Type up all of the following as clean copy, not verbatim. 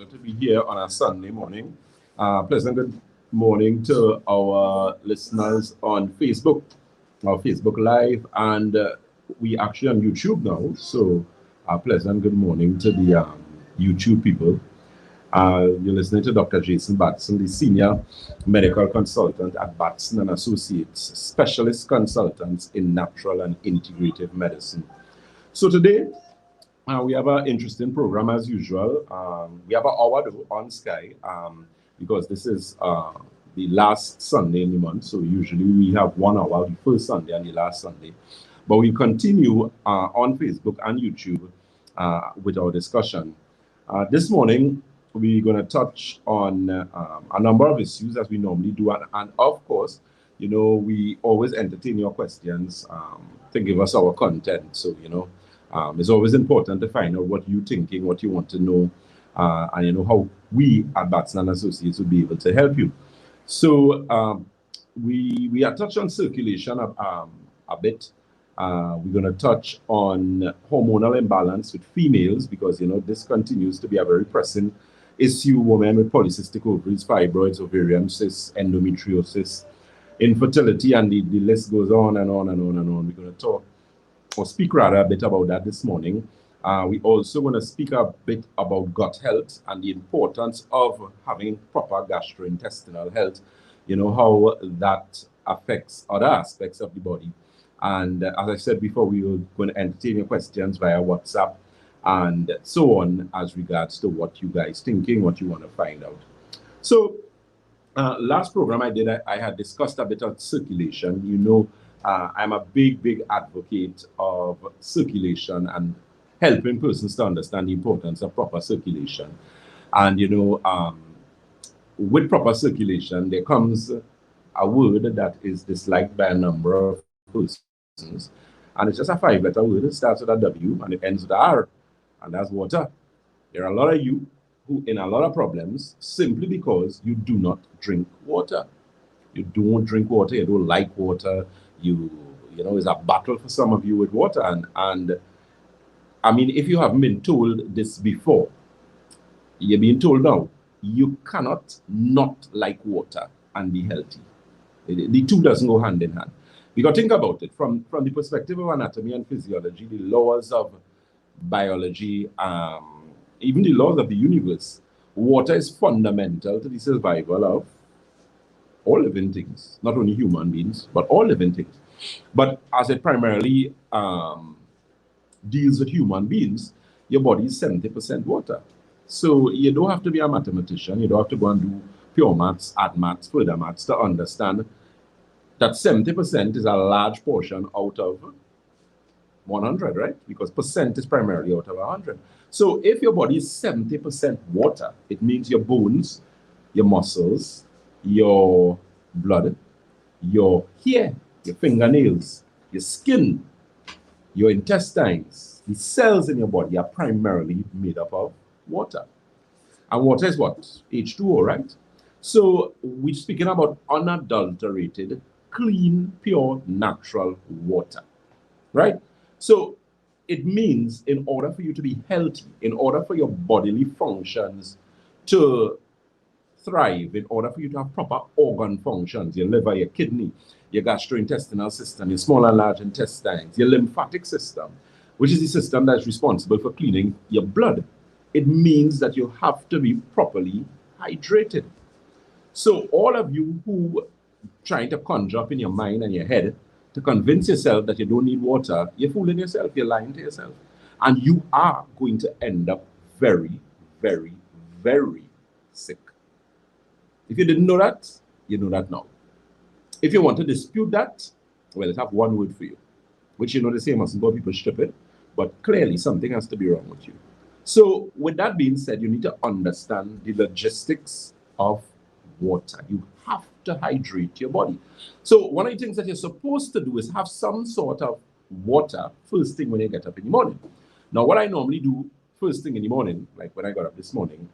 pleasure to be here on a Sunday morning. Pleasant good morning to our listeners on Facebook, our Facebook Live, and we actually on YouTube now. So, pleasant good morning to the YouTube people. You're listening to Dr. Batson, the senior medical consultant at Batson and Associates, specialist consultants in natural and integrative medicine. So today, we have an interesting program as usual. We have an hour on Sky because this is the last Sunday in the month. So usually we have 1 hour, the first Sunday and the last Sunday. But we continue on Facebook and YouTube with our discussion. This morning, we're going to touch on a number of issues as we normally do. And of course, you know, we always entertain your questions to give us our content. So, you know, it's always important to find out what you're thinking, what you want to know, and you know how we at Batson and Associates will be able to help you. So we are touched on circulation a bit. We're going to touch on hormonal imbalance with females because you know this continues to be a very pressing issue. Women with polycystic ovaries, fibroids, ovarian cysts, endometriosis, infertility, and the list goes on and on and on and on. We're going to talk or speak rather a bit about that this morning. We also want to speak a bit about gut health and the importance of having proper gastrointestinal health, you know, how that affects other aspects of the body. And as I said before, we are going to entertain your questions via WhatsApp and so on as regards to what you guys thinking, what you want to find out. So last program I did, I had discussed a bit on circulation. You know, I'm a big advocate of circulation and helping persons to understand the importance of proper circulation. And, you know, with proper circulation, there comes a word that is disliked by a number of persons. And it's just a 5-letter word. It starts with a W and it ends with a R. And that's water. There are a lot of you who in a lot of problems simply because you do not drink water. You don't drink water, you don't like water. You know, it's a battle for some of you with water. And I mean, if you haven't been told this before, you're being told now, you cannot not like water and be healthy. The two doesn't go hand in hand. Because think about it, from the perspective of anatomy and physiology, the laws of biology, even the laws of the universe, water is fundamental to the survival of all living things, not only human beings, but all living things. But as it primarily deals with human beings, your body is 70% water. So you don't have to be a mathematician. You don't have to go and do pure maths, add maths, further maths to understand that 70% is a large portion out of 100, right? Because percent is primarily out of 100. So if your body is 70% water, it means your bones, your muscles, your blood, your hair, your fingernails, your skin, your intestines, the cells in your body are primarily made up of water. And water is what? H2O, right? So we're speaking about unadulterated, clean, pure, natural water, right? So it means in order for you to be healthy, in order for your bodily functions to thrive, in order for you to have proper organ functions, your liver, your kidney, your gastrointestinal system, your small and large intestines, your lymphatic system, which is the system that's responsible for cleaning your blood, it means that you have to be properly hydrated. So all of you who trying to conjure up in your mind and your head to convince yourself that you don't need water, you're fooling yourself, you're lying to yourself. And you are going to end up very, very, very sick. If you didn't know that, you know that now. If you want to dispute that, well, let's have one word for you, which you know the same mustn't go people stupid, but clearly something has to be wrong with you. So with that being said, you need to understand the logistics of water. You have to hydrate your body. So one of the things that you're supposed to do is have some sort of water first thing when you get up in the morning. Now, what I normally do first thing in the morning, like when I got up this morning,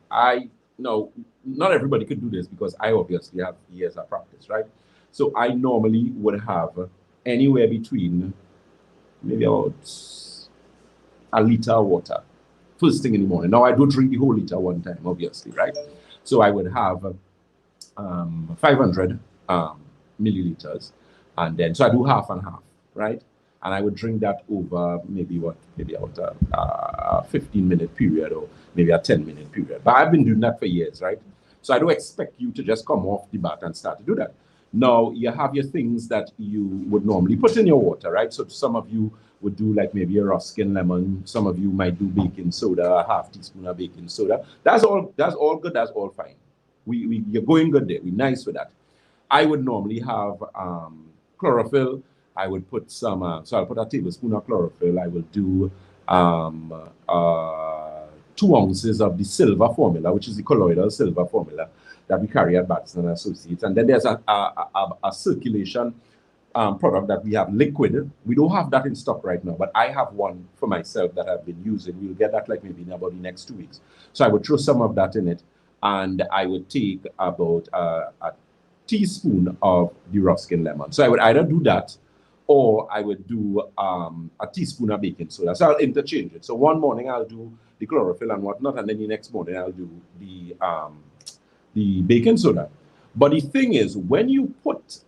not everybody could do this because I obviously have years of practice, right? So I normally would have anywhere between maybe about a liter of water first thing in the morning. Now, I don't drink the whole liter one time, obviously, right? So I would have 500 milliliters, and then, so I do half and half, right? And I would drink that over maybe about a 15-minute period, or maybe a 10-minute period. But I've been doing that for years, right? So I don't expect you to just come off the bat and start to do that. Now, you have your things that you would normally put in your water, right? So some of you would do like maybe a Ruskin lemon. Some of you might do baking soda, a half teaspoon of baking soda. That's all good. That's all fine. You're going good there. We're nice with that. I would normally have chlorophyll. I would put some, so I'll put a tablespoon of chlorophyll. I will do 2 ounces of the silver formula, which is the colloidal silver formula that we carry at Batson Associates. And then there's a circulation product that we have liquid. We don't have that in stock right now, but I have one for myself that I've been using. We'll get that like maybe in about the next 2 weeks. So I would throw some of that in it, and I would take about a teaspoon of the Ruskin lemon. So I would either do that, or I would do a teaspoon of baking soda. So I'll interchange it. So one morning I'll do the chlorophyll and whatnot, and then the next morning I'll do the baking soda. But the thing is, when you put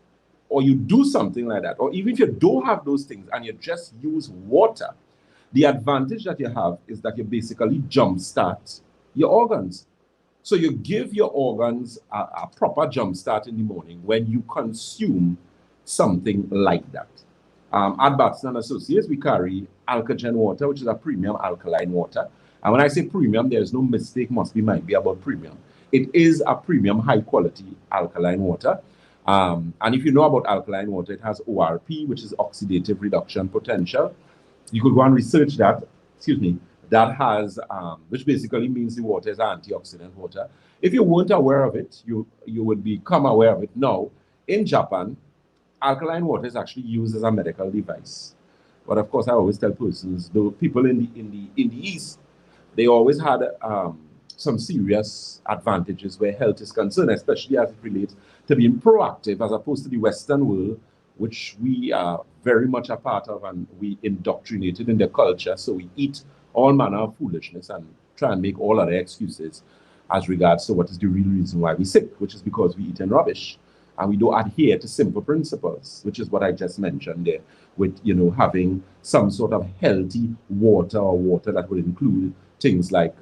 or you do something like that, or even if you don't have those things and you just use water, the advantage that you have is that you basically jumpstart your organs. So you give your organs a proper jumpstart in the morning when you consume something like that. At Batson Associates, we carry Alkagen water, which is a premium alkaline water. And when I say premium, there's no mistake must be might be about premium. It is a premium high quality alkaline water. And if you know about alkaline water, it has ORP, which is oxidative reduction potential. You could go and research that, that has, which basically means the water is antioxidant water. If you weren't aware of it, you would become aware of it now. In Japan, alkaline water is actually used as a medical device. But of course, I always tell persons, the people in the East, they always had some serious advantages where health is concerned, especially as it relates to being proactive, as opposed to the Western world, which we are very much a part of, and we indoctrinated in the culture. So we eat all manner of foolishness and try and make all other excuses as regards to what is the real reason why we're sick, which is because we eat in rubbish. And we don't adhere to simple principles, which is what I just mentioned there, with having some sort of healthy water, or water that would include things like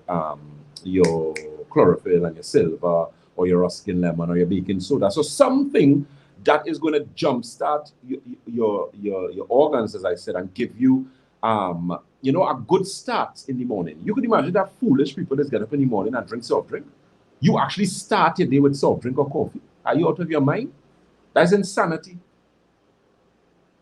your chlorophyll and your silver, or your Ruskin lemon, or your baking soda. So something that is going to jumpstart your organs, as I said, and give you a good start in the morning. You could imagine that foolish people that get up in the morning and drink soft drink. You actually start your day with soft drink or coffee. Are you out of your mind? That's insanity.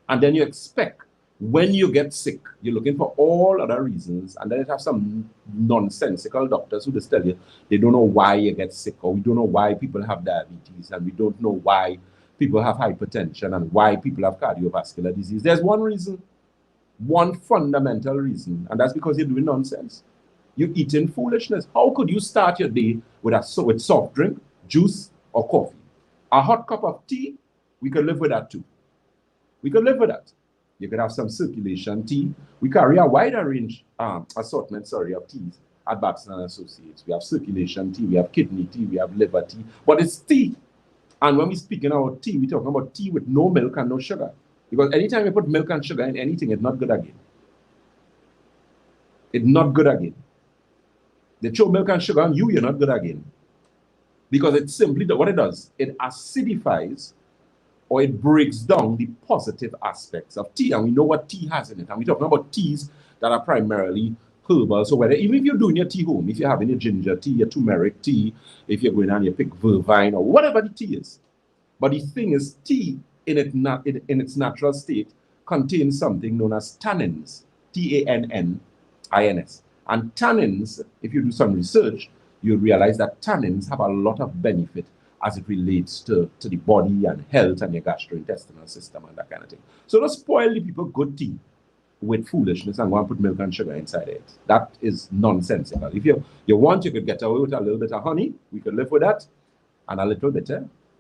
And then you expect, when you get sick, you're looking for all other reasons, and then you have some nonsensical doctors who just tell you they don't know why you get sick, or we don't know why people have diabetes, and we don't know why people have hypertension, and why people have cardiovascular disease. There's one reason, one fundamental reason, and that's because you're doing nonsense. You're eating foolishness. How could you start your day with soft drink, juice, or coffee? A hot cup of tea, we could live with that too. We could live with that. You could have some circulation tea. We carry a wider range assortment, of teas at Batson Associates. We have circulation tea, we have kidney tea, we have liver tea, but it's tea. And when we're speaking about tea, we're talking about tea with no milk and no sugar. Because anytime you put milk and sugar in anything, it's not good again. It's not good again. They throw milk and sugar on you, you're not good again. Because it's simply what it does, it acidifies, or it breaks down the positive aspects of tea. And we know what tea has in it. And we're talking about teas that are primarily herbal. So even if you're doing your tea home, if you're having your ginger tea, your turmeric tea, if you're going and you pick vervine, or whatever the tea is. But the thing is, tea in its natural state contains something known as tannins, Tannins. And tannins, if you do some research, you'll realize that tannins have a lot of benefit as it relates to the body and health and your gastrointestinal system and that kind of thing. So don't spoil the people good tea with foolishness and go and put milk and sugar inside it. That is nonsensical. If you want, you could get away with a little bit of honey. We could live with that. And a little bit,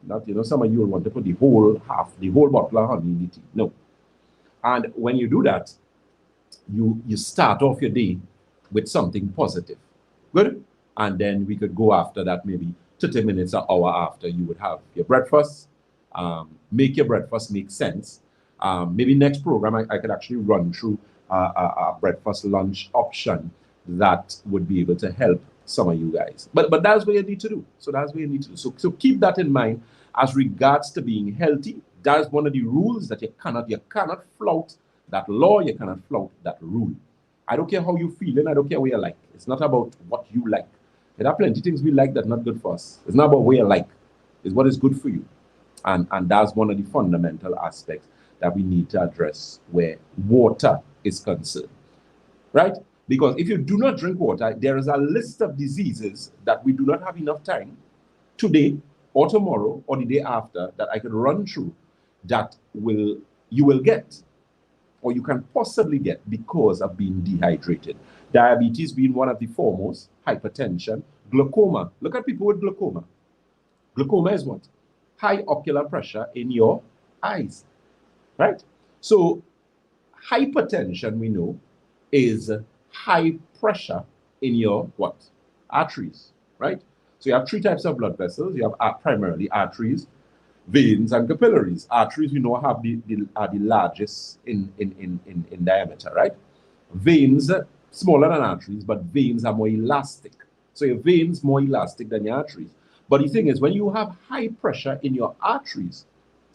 not, some of you will want to put the whole bottle of honey in the tea. No. And when you do that, you start off your day with something positive. Good? And then we could go after that maybe 30 minutes or hour after you would have your breakfast. Make your breakfast make sense. Maybe next program I could actually run through a breakfast lunch option that would be able to help some of you guys. But that's what you need to do. So that's what you need to do. So keep that in mind as regards to being healthy. That's one of the rules that you cannot flout that law, you cannot flout that rule. I don't care how you're feeling, I don't care what you like. It's not about what you like. There are plenty of things we like that are not good for us. It's not about what you like, it's what is good for you. And that's one of the fundamental aspects that we need to address where water is concerned, right? Because if you do not drink water, there is a list of diseases that we do not have enough time today or tomorrow or the day after that I could run through that you will get or you can possibly get because of being dehydrated. Diabetes being one of the foremost, hypertension, glaucoma. Look at people with glaucoma. Glaucoma is what? High ocular pressure in your eyes, right? So hypertension, we know, is high pressure in your what? Arteries, right? So you have three types of blood vessels. You have primarily arteries, veins, and capillaries. Arteries, we know, are the largest in diameter, right? Veins, smaller than arteries, but veins are more elastic. So your veins more elastic than your arteries. But the thing is, when you have high pressure in your arteries,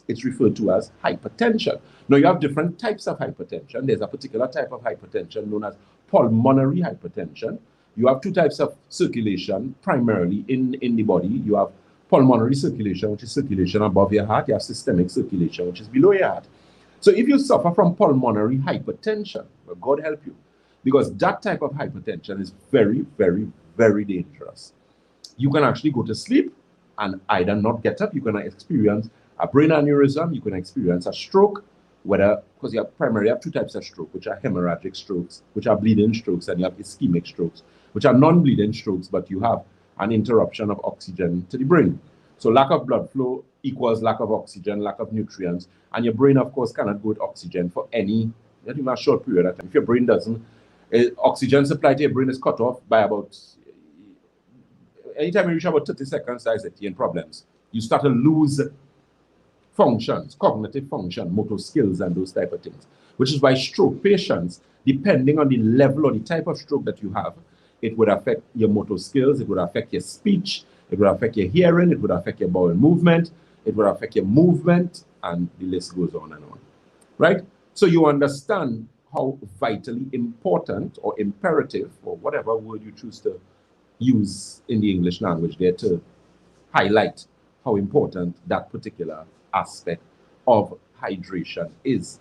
it's referred to as hypertension. Now, you have different types of hypertension. There's a particular type of hypertension known as pulmonary hypertension. You have two types of circulation, primarily in the body. You have pulmonary circulation, which is circulation above your heart. You have systemic circulation, which is below your heart. So if you suffer from pulmonary hypertension, well, God help you, because that type of hypertension is very, very, very dangerous. You can actually go to sleep and either not get up. You can experience a brain aneurysm. You can experience a stroke, because you primarily have two types of stroke, which are hemorrhagic strokes, which are bleeding strokes, and you have ischemic strokes, which are non-bleeding strokes, but you have an interruption of oxygen to the brain. So lack of blood flow equals lack of oxygen, lack of nutrients, and your brain, of course, cannot go with oxygen for not even a short period of time. If your brain doesn't, oxygen supply to your brain is cut off by about, anytime you reach about 30 seconds, that's it, you're in problems. You start to lose functions, cognitive function, motor skills, and those type of things, which is why stroke patients, depending on the level or the type of stroke that you have, it would affect your motor skills, it would affect your speech, it would affect your hearing, it would affect your bowel movement, it would affect your movement, and the list goes on and on, right? So you understand how vitally important or imperative, or whatever word you choose to use in the English language there to highlight how important that particular aspect of hydration is.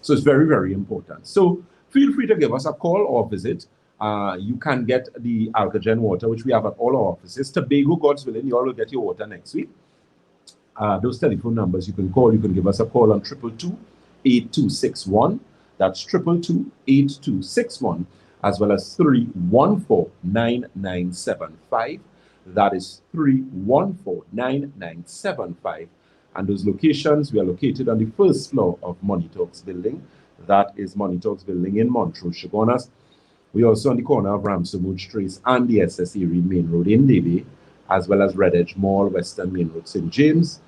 So it's very, very important. So feel free to give us a call or visit. You can get the Alkagen water, which we have at all our offices. Tobago, God's willing, you all will get your water next week. Those telephone numbers you can call. You can give us a call on 222-8261. That's 222-8261, as well as 314-9975. That is 314-9975. And those locations, we are located on the first floor of Money Talks building. That is Money Talks building in Montrose, Chaguanas. We're also on the corner of Ramsey Trace and the SS Erie Main Road in Davie, as well as Red Edge Mall, Western Main Road, St. James.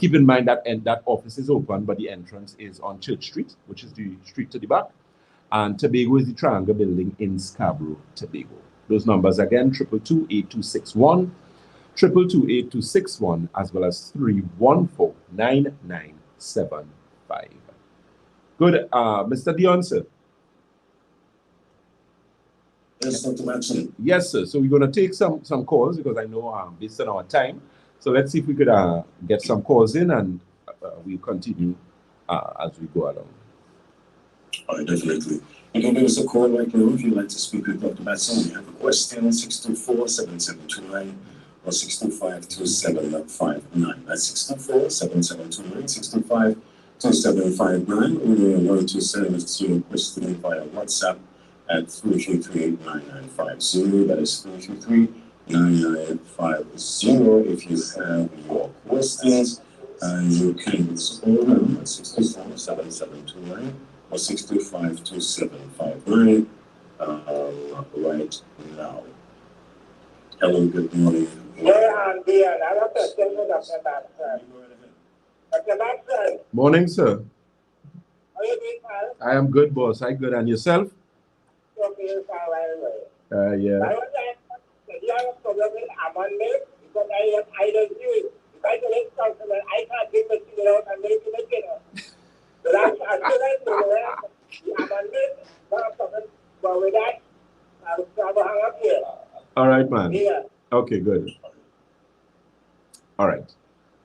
Keep in mind that that office is open, but the entrance is on Church Street, which is the street to the back. And Tobago is the Triangle building in Scarborough, Tobago. Those numbers again, 222-8261, 222-8261, as well as 314-9975. Good. Mr. Dion, sir. Yes, Dr. Batson. Yes, sir. So we're going to take some calls because I know based on our time. So let's see if we could get some calls in, and we'll continue as we go along. All right, definitely. You can give us a call right now if you'd like to speak with Dr. Batson. You have a question, 624-7729 or 625-2759. That's 624-7729, 625-2759. Or you're going to send us your question via WhatsApp at 333-9950. That is 333-9950. If you have your questions, you can call them at 624-7729 or 625-2759. Right right now. Hello, good morning. Dear, I have a question for Dr. Batson. Dr. Batson, Morning, sir. are you doing well? I am good, boss. I good. And yourself? Okay, fine, very well. Yeah. I want to ask, do you have a problem with almond milk? Because I don't do it. If I get it customer, I can't drink the tea without and make it dinner. So that's, I feel like the almond milk, not something, but with that, I'll hang up here. All right, man. Yeah. Okay, good. All right.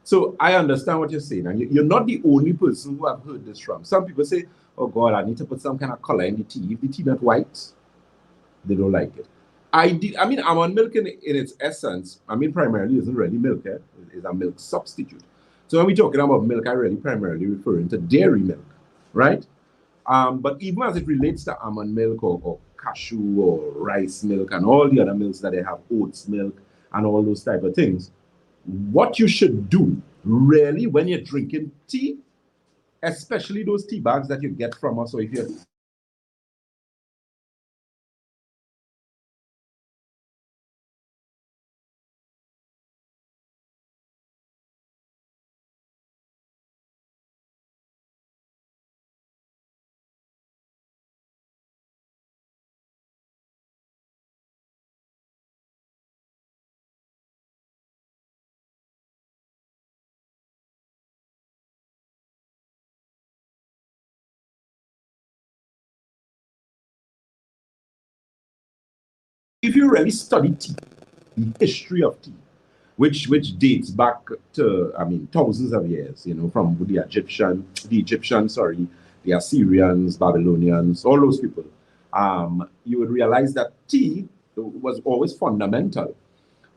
So I understand what you're saying, and you're not the only person who have heard this from. Some people say, "Oh God, I need to put some kind of color in the tea. If the tea not white, they don't like it." I mean, almond milk in its essence, I mean, primarily isn't really milk. It's a milk substitute. So when we're talking about milk, I really primarily referring to dairy milk, right? But even as it relates to almond milk or cashew or rice milk and all the other milks that they have, oats milk and all those type of things, what you should do really when you're drinking tea, especially those tea bags that you get from us, or if you're if you really study tea, the history of tea, which dates back to, I mean, thousands of years, you know, from the Egyptians, the Assyrians, Babylonians, all those people, you would realize that tea was always fundamental,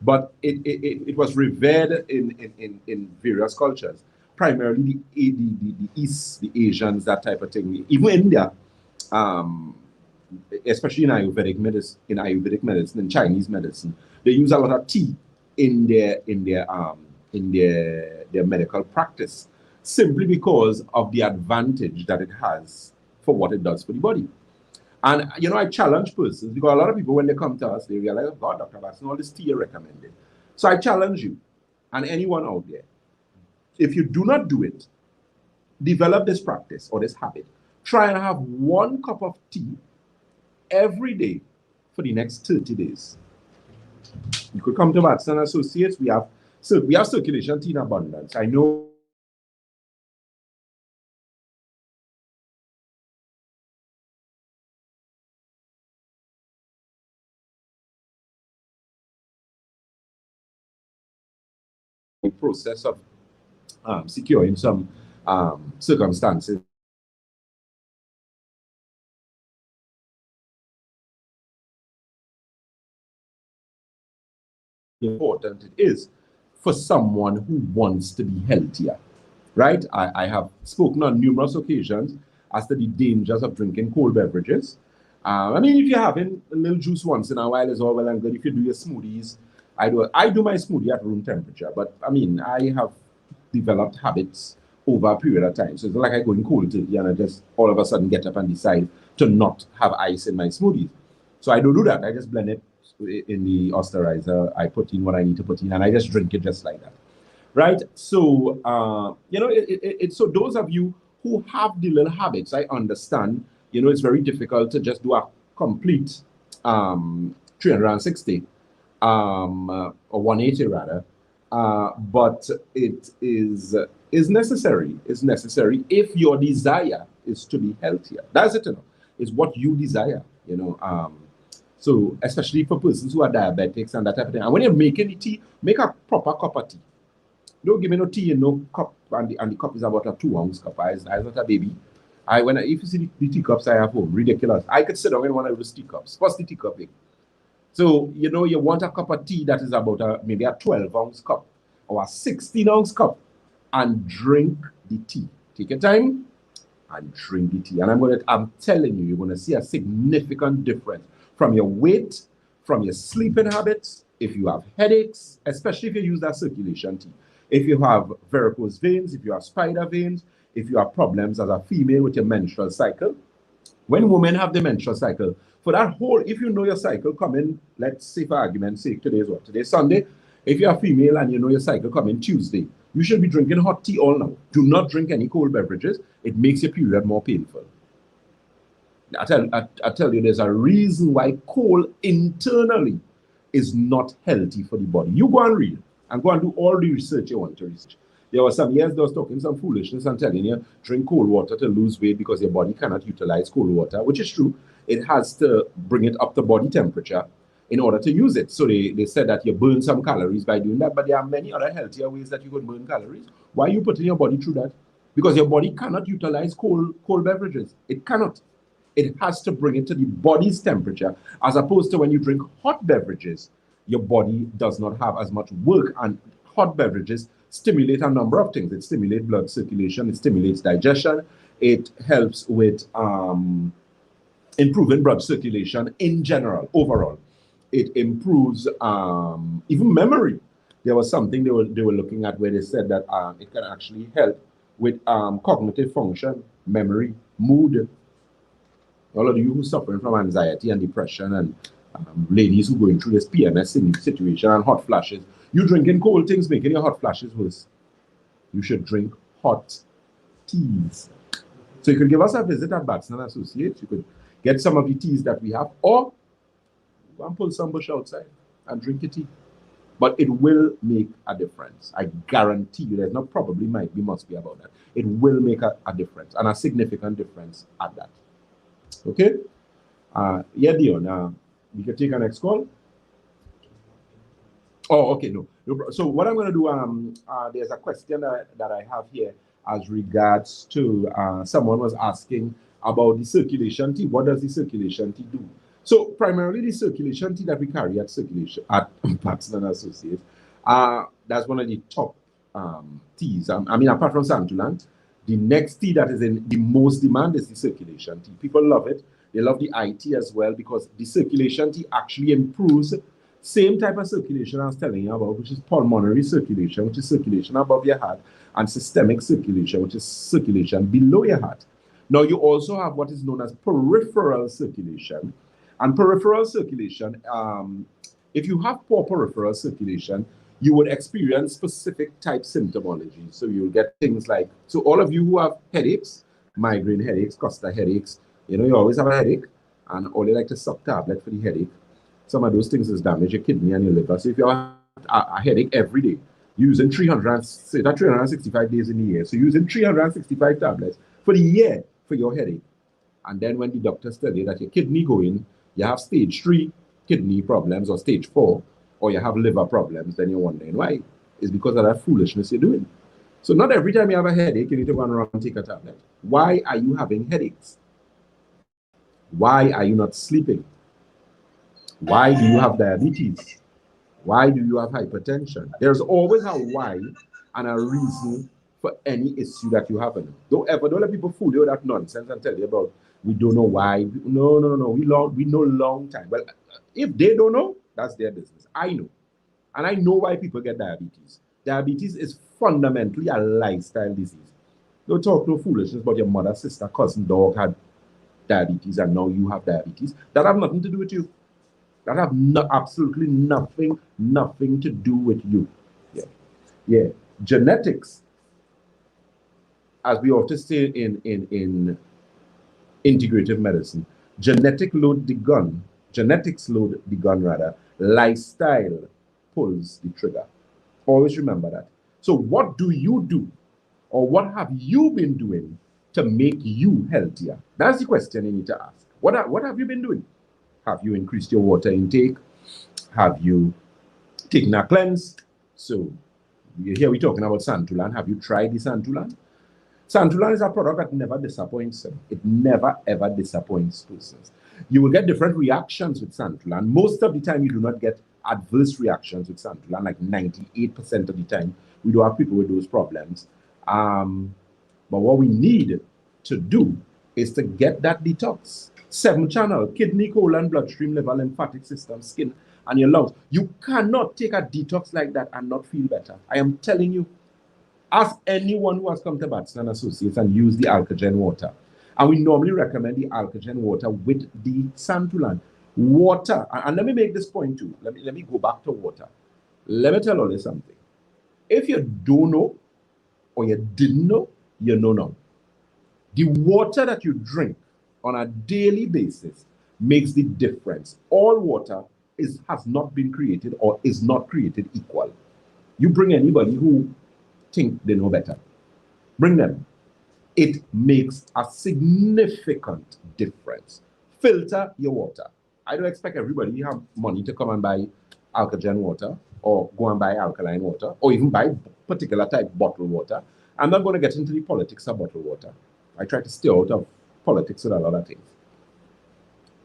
but it was revered in various cultures, primarily the East, the Asians, that type of thing. Even India, especially in Ayurvedic medicine, and Chinese medicine, they use a lot of tea in their medical practice, simply because of the advantage that it has for what it does for the body. And you know, I challenge persons, because a lot of people, when they come to us, they realize, oh God, Dr. Batson, all this tea you recommended. So I challenge you and anyone out there, if you do not do it, develop this practice or this habit. Try and have 1 cup of tea every day for the next 30 days. You could come to Batson Associates. We have circulation tea in abundance. I know the process of securing some circumstances. Important it is for someone who wants to be healthier, right? I have spoken on numerous occasions as to the dangers of drinking cold beverages. I mean, if you're having a little juice once in a while, is all well and good. If you do your smoothies, I do my smoothie at room temperature, but I mean, I have developed habits over a period of time. So it's not like I go in cold turkey and I just all of a sudden get up and decide to not have ice in my smoothies. So I don't do that. I just blend it in the austerizer. I put in what I need to put in, and I just drink it just like that, right? So you know, it's so those of you who have the little habits, I understand. You know, it's very difficult to just do a complete 360 or 180 rather, but it is necessary. It's necessary if your desire is to be healthier. That's it, you know. It's what you desire, you know. So especially for persons who are diabetics and that type of thing. And when you're making the tea, make a proper cup of tea. Don't give me no tea in no cup, and the cup is about a 2-ounce cup. I'm not a baby. If you see the teacups I have home, ridiculous. I could sit down in one of those teacups. What's the teacup big? So, you know, you want a cup of tea that is about maybe a 12-ounce cup or a 16-ounce cup, and drink the tea. Take your time and drink the tea. And I'm telling you, you're going to see a significant difference from your weight, from your sleeping habits, if you have headaches, especially if you use that circulation tea. If you have varicose veins, if you have spider veins, if you have problems as a female with your menstrual cycle. When women have the menstrual cycle, For that whole, if you know your cycle coming, let's say for argument's sake, today's what? Today's Sunday. If you're a female and you know your cycle coming Tuesday, you should be drinking hot tea all now. Do not drink any cold beverages. It makes your period more painful. I tell you, there's a reason why cold internally is not healthy for the body. You go and read and go and do all the research you want to research. There was some years I was talking some foolishness and telling you drink cold water to lose weight because your body cannot utilize cold water, which is true. It has to bring it up to body temperature in order to use it. So they said that you burn some calories by doing that, but there are many other healthier ways that you can burn calories. Why are you putting your body through that? Because your body cannot utilize cold beverages. It cannot. It has to bring it to the body's temperature, as opposed to when you drink hot beverages, your body does not have as much work, and hot beverages stimulate a number of things. It stimulates blood circulation, it stimulates digestion, it helps with improving blood circulation in general, overall. It improves even memory. There was something they were looking at where they said that it can actually help with cognitive function, memory, mood. All of you who are suffering from anxiety and depression, and ladies who are going through this PMS situation and hot flashes, you drinking cold things making your hot flashes worse. You should drink hot teas. So you could give us a visit at Batson & Associates. You could get some of the teas that we have, or go and pull some bush outside and drink a tea. But it will make a difference. I guarantee you. There's not probably, might be, must be about that. It will make a difference, and a significant difference at that. Okay? Yeah, Dion, we can take our next call. Oh, okay, no. So what I'm going to do, there's a question that I have here as regards to someone was asking about the circulation tea. What does the circulation tea do? So primarily the circulation tea that we carry at Batson & Associates, that's one of the top teas. I mean, apart from Santulant, the next tea that is in the most demand is the circulation tea. People love it. They love the IT as well, because the circulation tea actually improves same type of circulation I was telling you about, which is pulmonary circulation, which is circulation above your heart, and systemic circulation, which is circulation below your heart. Now, you also have what is known as peripheral circulation. And peripheral circulation, if you have poor peripheral circulation, you would experience specific type symptomology. So you'll get things like, so all of you who have headaches, migraine headaches, cluster headaches, you know, you always have a headache, and all you like to suck tablet for the headache. Some of those things is damage your kidney and your liver. So if you have a headache every day, using 365 days in the year, so using 365 tablets for the year for your headache. And then when the doctors tell you that your kidney going, you have stage 3 kidney problems or stage 4, or you have liver problems, then you're wondering why. It's because of that foolishness you're doing. So not every time you have a headache, you need to run around and take a tablet. Why are you having headaches? Why are you not sleeping? Why do you have diabetes? Why do you have hypertension? There's always a why and a reason for any issue that you have. Don't let people fool you with that nonsense and tell you about, we don't know why. No. We know long time. Well, if they don't know, that's their business. I know. And I know why people get diabetes. Diabetes is fundamentally a lifestyle disease. Don't talk no foolishness about your mother, sister, cousin, dog had diabetes and now you have diabetes. That have nothing to do with you. That have absolutely nothing to do with you. Yeah. Genetics, as we often say in integrative medicine, genetics load the gun, lifestyle pulls the trigger. Always remember that. So what do you do, or what have you been doing to make you healthier? That's the question you need to ask. What have you been doing? Have you increased your water intake? Have you taken a cleanse? So here we're talking about Santulan. Have you tried the Santulan? Santulan is a product that never disappoints. It never ever disappoints persons. You will get different reactions with Santulan. Most of the time you do not get adverse reactions with Santulan, like 98% of the time. We do have people with those problems. But what we need to do is to get that detox. 7-channel, kidney, colon, bloodstream, liver, lymphatic system, skin, and your lungs. You cannot take a detox like that and not feel better. I am telling you. Ask anyone who has come to Batson & Associates and used the Alkagen water. And we normally recommend the alkagen water with the santulan. Water, and let me make this point too. Let me go back to water. Let me tell you something. If you don't know or you didn't know, you know now. The water that you drink on a daily basis makes the difference. All water has not been created or is not created equal. You bring anybody who think they know better. Bring them. It makes a significant difference. Filter your water. I don't expect everybody to have money to come and buy alkagen water or go and buy alkaline water or even buy particular type bottled water. I'm not going to get into the politics of bottled water. I try to stay out of politics with a lot of things.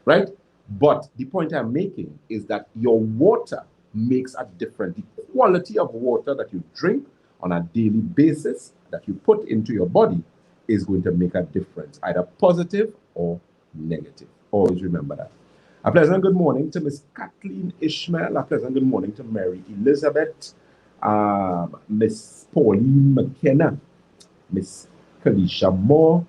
Right? But the point I'm making is that your water makes a difference. The quality of water that you drink on a daily basis that you put into your body is going to make a difference, either positive or negative. Always remember that. A pleasant good morning to Miss Kathleen Ishmael. A pleasant good morning to Mary Elizabeth, Miss Pauline McKenna, Miss Kalisha Moore.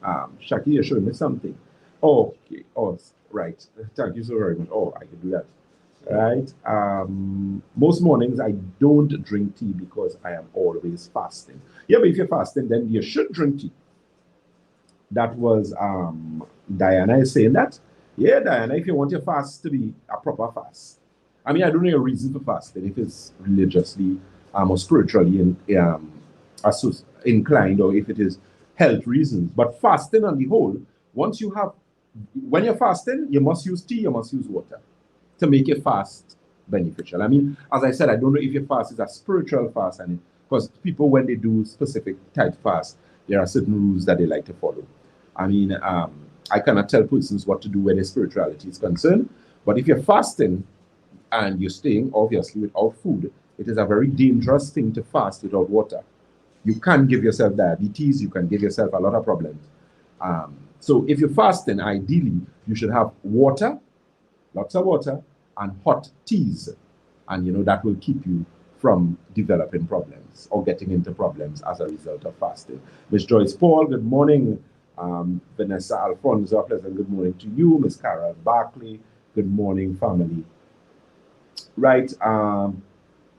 Shaki, you're showing me something. Oh, okay. Oh, right. Thank you so very much. Oh, I can do that. Right. Most mornings I don't drink tea because I am always fasting. Yeah, but if you're fasting, then you should drink tea. That was Diana is saying that. Yeah, Diana, if you want your fast to be a proper fast. I mean, I don't know a reason for fasting if it's religiously or spiritually inclined, or if it is health reasons. But fasting on the whole, when you're fasting, you must use tea, you must use water to make your fast beneficial. I mean, as I said, I don't know if your fast is a spiritual fast, and because people, when they do specific type fast, there are certain rules that they like to follow. I mean, I cannot tell persons what to do when their spirituality is concerned, but if you're fasting and you're staying obviously without food, it is a very dangerous thing to fast without water. You can give yourself diabetes, you can give yourself a lot of problems. So if you're fasting, ideally, you should have water, lots of water, and hot teas. And, that will keep you from developing problems or getting into problems as a result of fasting. Miss Joyce Paul, good morning. Vanessa Alfonso, pleasant good morning to you. Miss Carol Barkley, good morning, family. Right.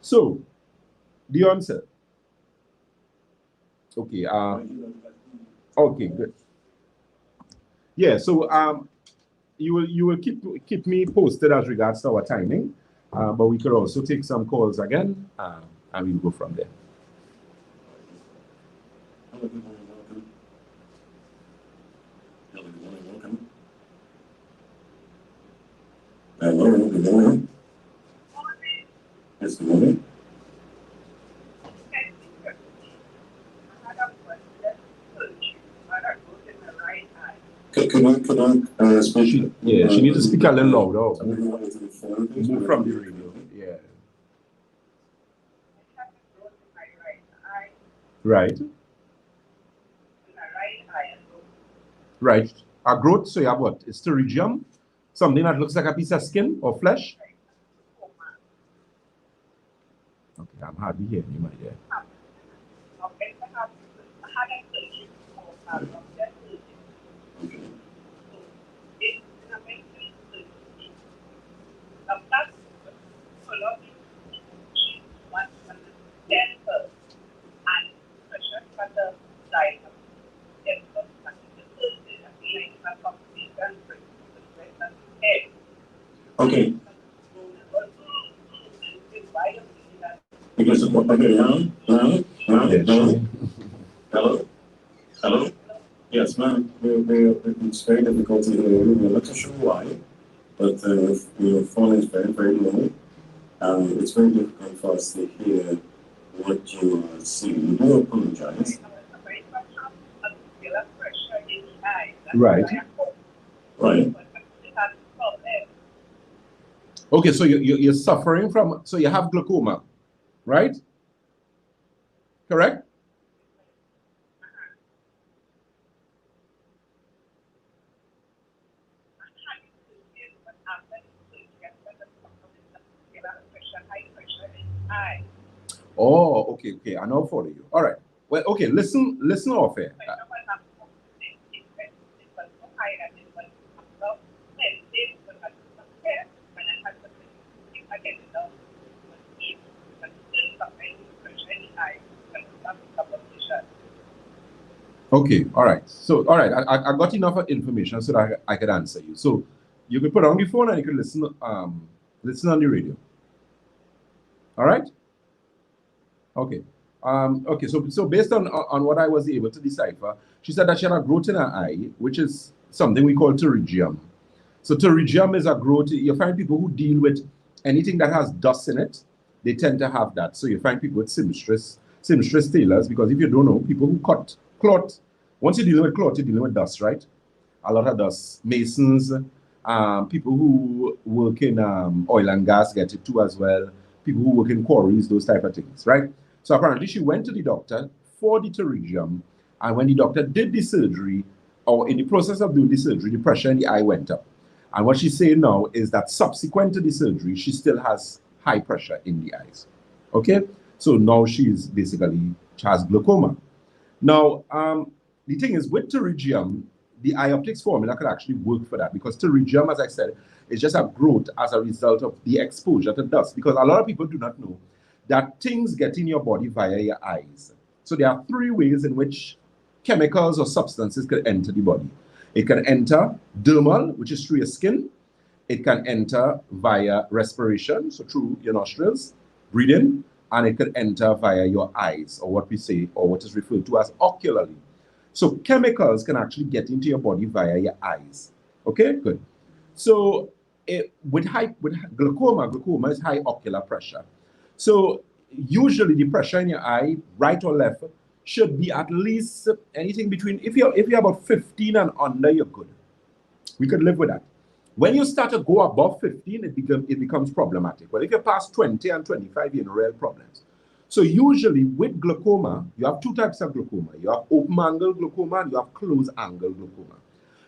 So, the answer. Okay. Okay, good. Yeah, so you will keep me posted as regards to our timing, but we could also take some calls again, and we'll go from there. Hello, good morning. Yes, good morning. Can I speak? Yeah, she needs to speak a little louder. Move from the radio. Yeah. Right. Right. A growth, so you have what? It's pterygium? Something that looks like a piece of skin or flesh? Okay, I'm hardly hearing you, my dear. Okay. Because okay, hello, hello. Yes, ma'am. It's very difficult to hear you. We're not too sure why, but your phone is very, very low. It's very difficult for us to hear what you are saying. We do apologize. Right. Right. Okay, so you're suffering from, so you have glaucoma, right? Correct? Oh, okay. I now follow you. All right. Well, okay, listen off here. can help if consist of any pressure in the eye can start competition. Okay, all right. So, all right, I got enough information so that I could answer you. So, you could put on the phone and you could listen on the radio. All right. Okay. Okay. So based on what I was able to decipher, she said that she had a growth in her eye, which is something we call pterygium. So pterygium is a growth. You find people who deal with anything that has dust in it, they tend to have that. So you find people with seamstress tailors, because if you don't know, people who cut cloth, once you're dealing with cloth, you're dealing with dust, right? A lot of dust. Masons, people who work in oil and gas get it too as well. People who work in quarries, those type of things, right? So apparently she went to the doctor for the pterygium, and when the doctor did the surgery, or in the process of doing the surgery, the pressure in the eye went up. And what she's saying now is that subsequent to the surgery, she still has high pressure in the eyes. Okay? So now she has glaucoma. Now, the thing is, with pterygium, the eye optics formula could actually work for that, because pterygium, as I said, is just a growth as a result of the exposure to dust. Because a lot of people do not know that things get in your body via your eyes. So there are 3 ways in which chemicals or substances can enter the body. It can enter dermal, which is through your skin. It can enter via respiration, so through your nostrils, breathing, and it could enter via your eyes, or what we say, or what is referred to as ocularly. So chemicals can actually get into your body via your eyes. Okay, good. So with glaucoma is high ocular pressure. So usually the pressure in your eye, right or left, should be at least anything between, if you're about 15 and under, you're good. We could live with that. When you start to go above 15, it becomes problematic. But if you're past 20 and 25, you're in real problems. So usually with glaucoma, you have 2 types of glaucoma. You have open angle glaucoma and you have closed angle glaucoma.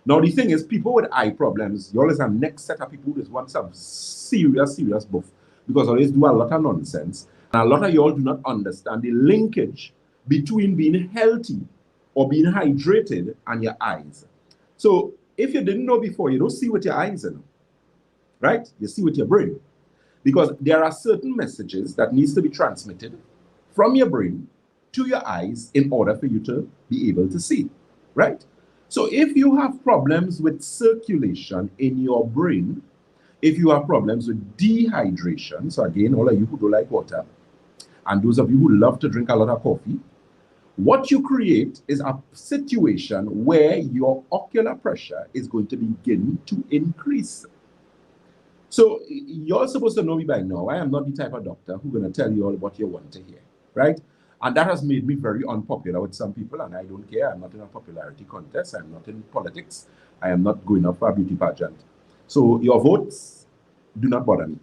Now the thing is, people with eye problems, you always have next set of people who just want some serious buff, because always do a lot of nonsense. And a lot of y'all do not understand the linkage between being healthy or being hydrated and your eyes. So if you didn't know before, you don't see with your eyes, right? You see with your brain. Because there are certain messages that needs to be transmitted from your brain to your eyes in order for you to be able to see, right? So if you have problems with circulation in your brain, if you have problems with dehydration, so again, all of you who don't like water, and those of you who love to drink a lot of coffee, what you create is a situation where your ocular pressure is going to begin to increase. So you're supposed to know me by now. I am not the type of doctor who's going to tell you all what you want to hear, right? And that has made me very unpopular with some people, and I don't care. I'm not in a popularity contest. I'm not in politics. I am not going up for a beauty pageant. So your votes do not bother me,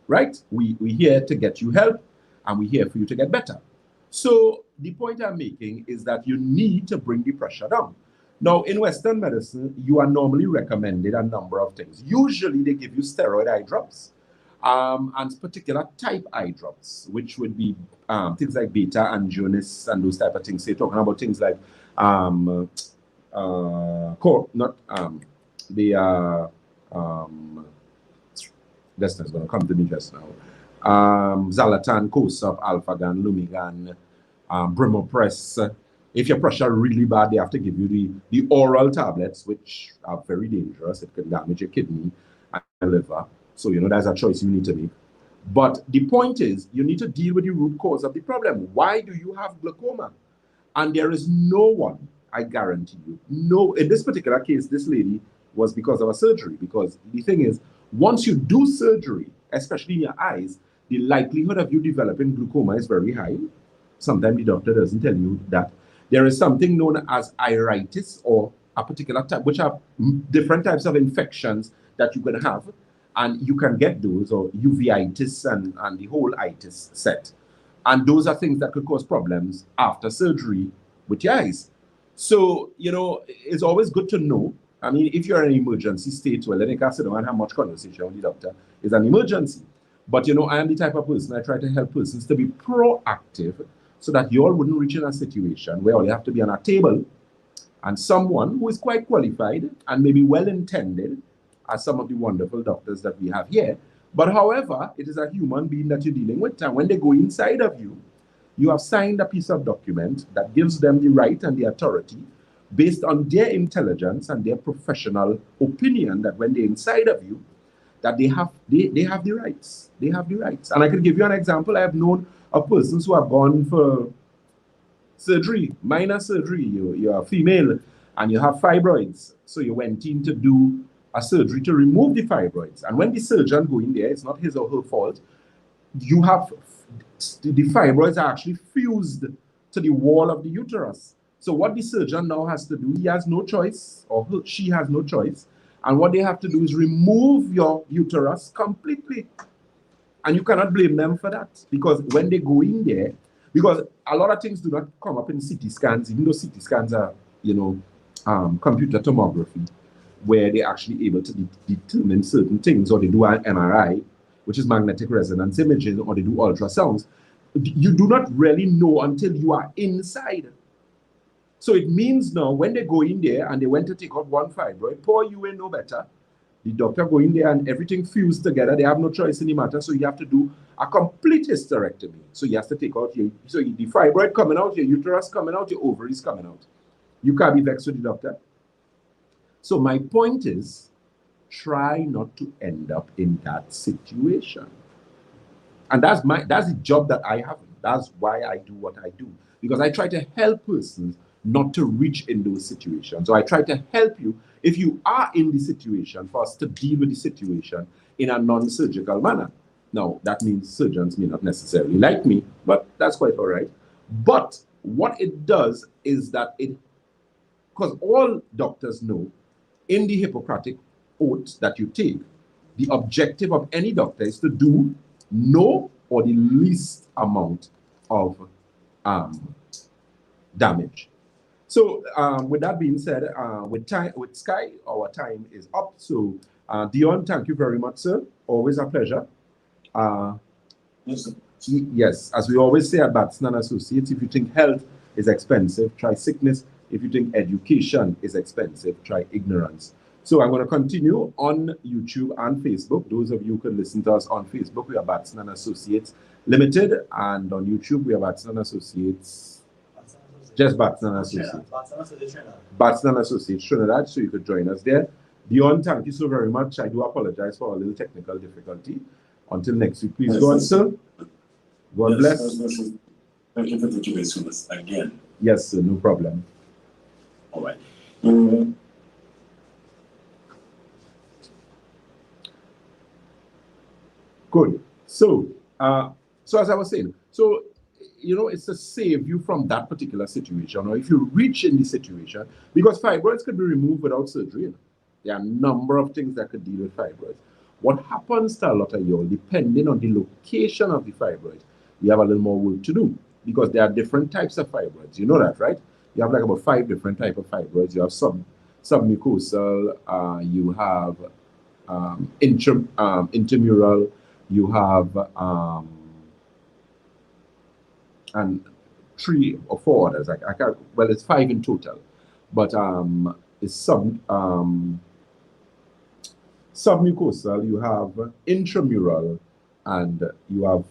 right? We're here to get you help, and we're here for you to get better. So the point I'm making is that you need to bring the pressure down. Now, in Western medicine, you are normally recommended a number of things. Usually, they give you steroid eye drops and particular type eye drops, which would be things like beta angionis and those type of things. So you're talking about things like that's not going to come to me just now. Zalatan, Kosap, Alphagan, Lumigan, Brimopress. If your pressure really bad, they have to give you the oral tablets, which are very dangerous. It can damage your kidney and your liver. So, that's a choice you need to make. But the point is, you need to deal with the root cause of the problem. Why do you have glaucoma? And there is no one, I guarantee you, no, in this particular case, this lady was because of a surgery. Because the thing is, once you do surgery, especially in your eyes, the likelihood of you developing glaucoma is very high. Sometimes the doctor doesn't tell you that. There is something known as iritis, or a particular type, which are different types of infections that you can have, and you can get those, or uveitis and the whole itis set. And those are things that could cause problems after surgery with your eyes. So, it's always good to know. I mean, if you're in an emergency state, well, then you can't sit down and have much conversation with the doctor. It's an emergency. But, I am the type of person, I try to help persons to be proactive, so that you all wouldn't reach in a situation where all you have to be on a table and someone who is quite qualified and maybe well-intended, as some of the wonderful doctors that we have here, But however, it is a human being that you're dealing with. And when they go inside of you, you have signed a piece of document that gives them the right and the authority based on their intelligence and their professional opinion that when they're inside of you, that they have the rights. They have the rights. And I can give you an example. I have known of persons who have gone for surgery, minor surgery. You're a female and you have fibroids. So you went in to do a surgery to remove the fibroids. And when the surgeon go in there, it's not his or her fault. You have the fibroids are actually fused to the wall of the uterus. So what the surgeon now has to do, he has no choice, or she has no choice. And what they have to do is remove your uterus completely. And you cannot blame them for that. Because when they go in there, because a lot of things do not come up in CT scans, even though CT scans are, computer tomography, where they're actually able to determine certain things, or they do an MRI, which is magnetic resonance imaging, or they do ultrasounds. You do not really know until you are inside. So it means now when they go in there and they went to take out one fibroid, poor you ain't no better. The doctor go in there and everything fused together. They have no choice in the matter. So you have to do a complete hysterectomy. So you have to take out the fibroid coming out, your uterus coming out, your ovaries coming out. You can't be vexed with the doctor. So my point is, try not to end up in that situation. And that's the job that I have. That's why I do what I do. Because I try to help persons not to reach in those situations. So I try to help you, if you are in the situation, for us to deal with the situation in a non-surgical manner. Now, that means surgeons may not necessarily like me, but that's quite all right. But what it does is that because all doctors know, in the Hippocratic oath that you take, the objective of any doctor is to do no or the least amount of damage. So with that being said, with Sky, our time is up. So Dion, thank you very much, sir. Always a pleasure. Yes, sir. Yes, as we always say at Batson & Associates, if you think health is expensive, try sickness. If you think education is expensive, try ignorance. So I'm going to continue on YouTube and Facebook. Those of you who can listen to us on Facebook, we are Batson & Associates Limited, and on YouTube we are Batson & Associates, just Batson & Associates. Batson & Associates Trinidad, so you could join us there. Dion, thank you so very much. I do apologize for a little technical difficulty. Until next week, please go on, sir. God bless. Thank you for touching base with us again. Yes, sir, no problem. All right. Good. So, as I was saying, it's to save you from that particular situation, or if you reach in the situation, because fibroids could be removed without surgery. There are a number of things that could deal with fibroids. What happens to a lot of y'all, depending on the location of the fibroid, you have a little more work to do, because there are different types of fibroids. You know that, right? You have like about 5 different types of fibroids. You have submucosal, you have intramural, you have and 3 or 4 others. I can't, well, it's 5 in total, but it's submucosal, you have intramural, and you have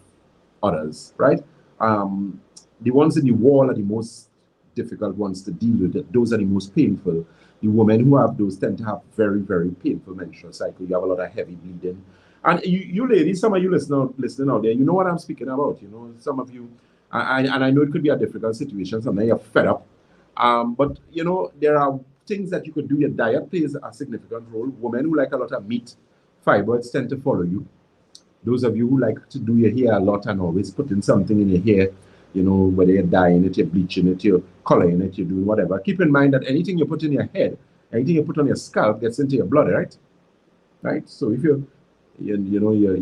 others, right? The ones in the wall are the most difficult ones to deal with. Those are the most painful. The women who have those tend to have very, very painful menstrual cycle. You have a lot of heavy bleeding. And you ladies, some of you listening out there, you know what I'm speaking about. You know, some of you, and I know it could be a difficult situation. Sometimes you're fed up. But, there are things that you could do. Your diet plays a significant role. Women who like a lot of meat, fibroids tend to follow you. Those of you who like to do your hair a lot and always putting something in your hair, whether you're dyeing it, you're bleaching it, you're coloring it, you're doing whatever. Keep in mind that anything you put in your head, anything you put on your scalp gets into your blood, right? Right? So if you're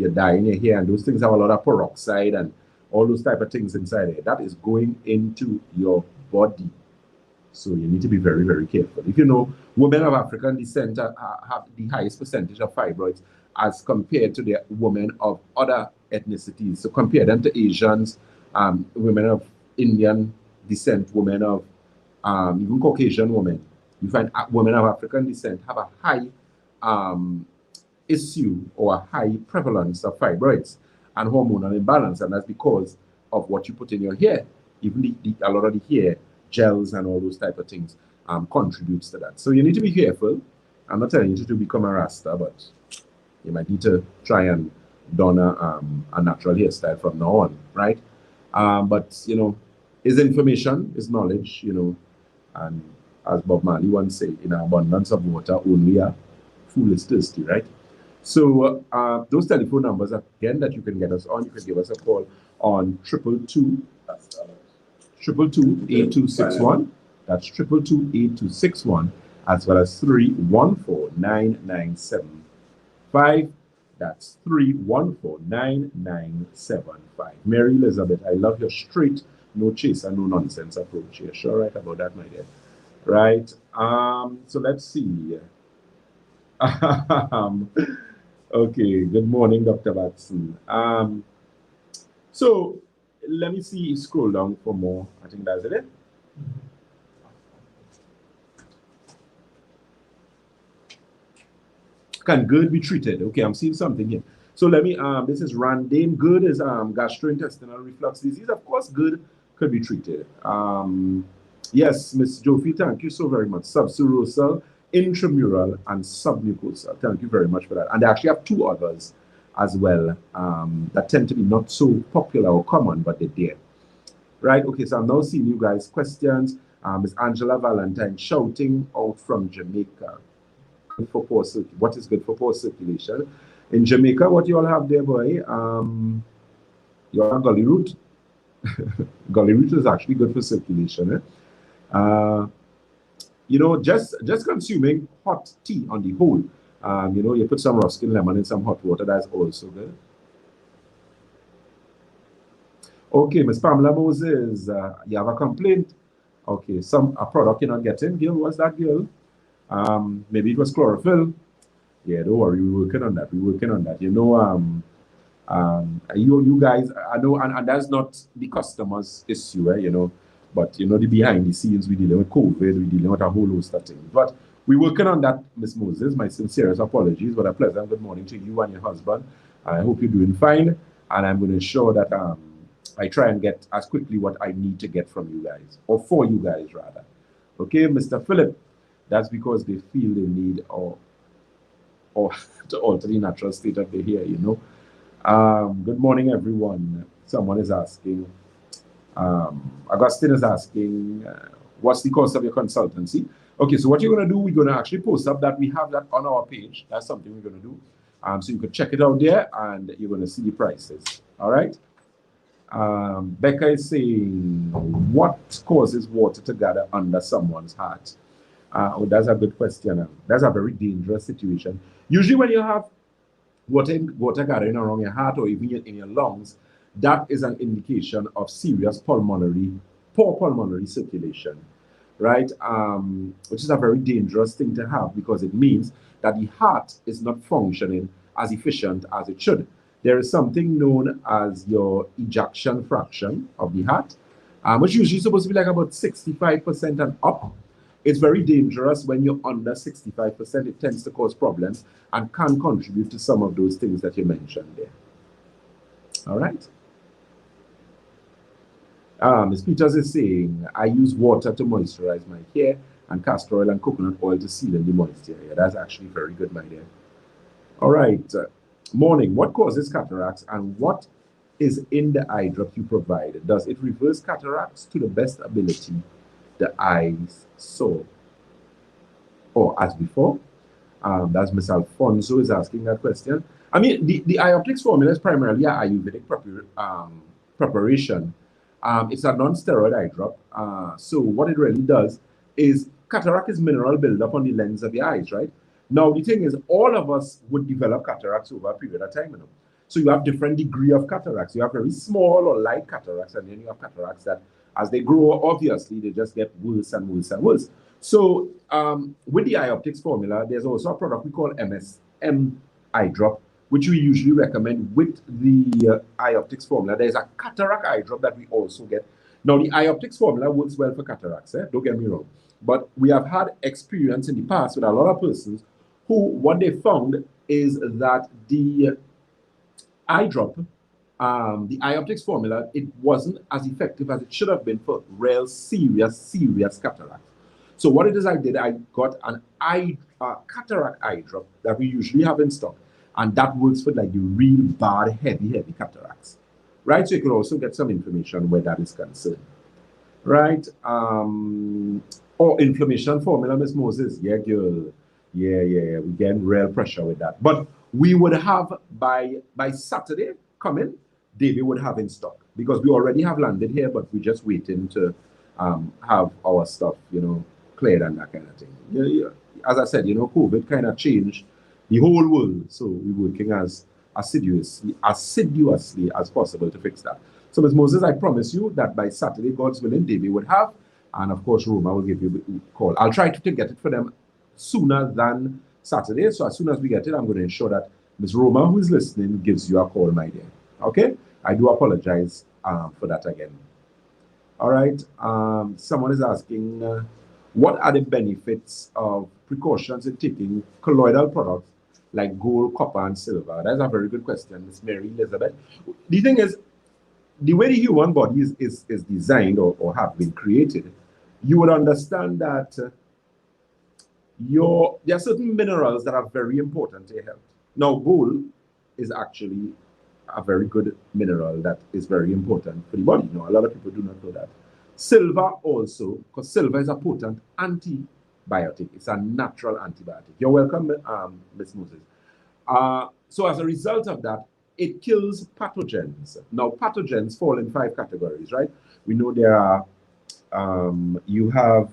dyeing your hair, and those things have a lot of peroxide and all those type of things inside it, that is going into your body. So you need to be very, very careful. If you know, women of African descent have the highest percentage of fibroids as compared to the women of other ethnicities. So compare them to Asians, women of Indian descent, women of even Caucasian women. You find women of African descent have a high issue or a high prevalence of fibroids and hormonal imbalance, and that's because of what you put in your hair. Even a lot of the hair gels and all those type of things contributes to that. So you need to be careful. I'm not telling you to become a Rasta, but you might need to try and don a natural hairstyle from now on, right? But you know, is information, is knowledge, you know, and as Bob Marley once said, in abundance of water, only a fool is thirsty, right? So those telephone numbers again that you can get us on, you can give us a call on 222-8261. That's 222-8261, as well as 314-9975. That's 314-9975. Mary Elizabeth, I love your straight, no chaser, no nonsense approach. You're sure right about that, my dear? Right. So let's see. Okay. Good morning, Dr. Batson. So let me see. Scroll down for more. I think that's it. Can GERD be treated? Okay, I'm seeing something here. So let me, this is Randane. GERD is gastrointestinal reflux disease. Of course, GERD could be treated. Yes, Ms. Jofi, thank you so very much. Subserosal, intramural, and submucosal. Thank you very much for that. And they actually have two others as well that tend to be not so popular or common, but they're there. Right, okay, so I'm now seeing you guys' questions. Ms. Angela Valentine shouting out from Jamaica. For poor what is good for poor circulation in Jamaica? What you all have there, boy? You have gully root. Gully root is actually good for circulation. You know, just consuming hot tea on the whole. You know, you put some Ruskin lemon in some hot water. That's also good. Okay, Miss Pamela Moses, you have a complaint. Okay, a product you're not getting. Girl, what's that, girl? Maybe it was chlorophyll. Yeah, don't worry, we're working on that. We're working on that. You know, you guys, I know, and that's not the customer's issue, you know, but you know, the behind the scenes, we're dealing with COVID, we're dealing with a whole host of things. But we're working on that, Miss Moses. My sincerest apologies, but a pleasant good morning to you and your husband. I hope you're doing fine, and I'm going to ensure that I try and get as quickly what I need to get from you guys, or for you guys rather. Okay, Mr. Philip. That's because they feel the need or to alter the natural state of the hair, you know. Good morning, everyone. Someone is asking, Augustine is asking, what's the cost of your consultancy? Okay, so what you're going to do, we're going to actually post up that we have that on our page. That's something we're going to do. So you can check it out there and you're going to see the prices. All right. Becca is saying, what causes water to gather under someone's heart? Oh, that's a good question. That's a very dangerous situation. Usually when you have water gathering around your heart or even in your lungs, that is an indication of serious poor pulmonary circulation, right? Which is a very dangerous thing to have because it means that the heart is not functioning as efficient as it should. There is something known as your ejection fraction of the heart, which usually is supposed to be like about 65% and up. It's very dangerous when you're under 65%. It tends to cause problems and can contribute to some of those things that you mentioned there. All right. Ms. Peters is saying, I use water to moisturize my hair and castor oil and coconut oil to seal in the moisture. Yeah, that's actually very good, my dear. All right. Morning. What causes cataracts and what is in the eye drop you provide? Does it reverse cataracts to the best ability the eyes saw? Or as before? That's Miss Alfonso is asking that question. I mean, the eye optics formula is primarily an Ayurvedic preparation. It's a non-steroid eye drop. So what it really does is cataract is mineral buildup on the lens of the eyes, right? Now, the thing is, all of us would develop cataracts over a period of time. You know? So you have different degree of cataracts. You have very small or light cataracts, and then you have cataracts that, as they grow, obviously, they just get worse and worse and worse. So with the eye optics formula, there's also a product we call MSM eye drop, which we usually recommend with the eye optics formula. There's a cataract eye drop that we also get. Now, the eye optics formula works well for cataracts, don't get me wrong. But we have had experience in the past with a lot of persons who, what they found is that the eye drop, the eye optics formula, it wasn't as effective as it should have been for real serious cataract. So what it is I did, I got an cataract eye drop that we usually have in stock, and that works for like the real bad, heavy cataracts, right? So you can also get some information where that is concerned, right? Or inflammation formula, Miss Moses, yeah, girl, yeah, we getting real pressure with that. But we would have by Saturday coming, David would have in stock because we already have landed here, but we're just waiting to have our stuff, cleared and that kind of thing. Yeah. As I said, COVID kind of changed the whole world, so we're working as assiduously as possible to fix that. So, Ms. Moses, I promise you that by Saturday, God's willing, David would have, and of course, Roma will give you a call. I'll try to get it for them sooner than Saturday. So as soon as we get it, I'm going to ensure that Ms. Roma, who is listening, gives you a call, my dear. Okay? I do apologize for that again. All right. Someone is asking, what are the benefits of precautions in taking colloidal products like gold, copper, and silver? That's a very good question, Ms. Mary Elizabeth. The thing is, the way the human body is designed or have been created, you would understand that there are certain minerals that are very important to your health. Now, gold is actually a very good mineral that is very important for the body. A lot of people do not know that. Silver also, because silver is a potent antibiotic. It's a natural antibiotic. You're welcome, Ms. Moses. So as a result of that, it kills pathogens. Now, pathogens fall in 5 categories, right? We know there are, you have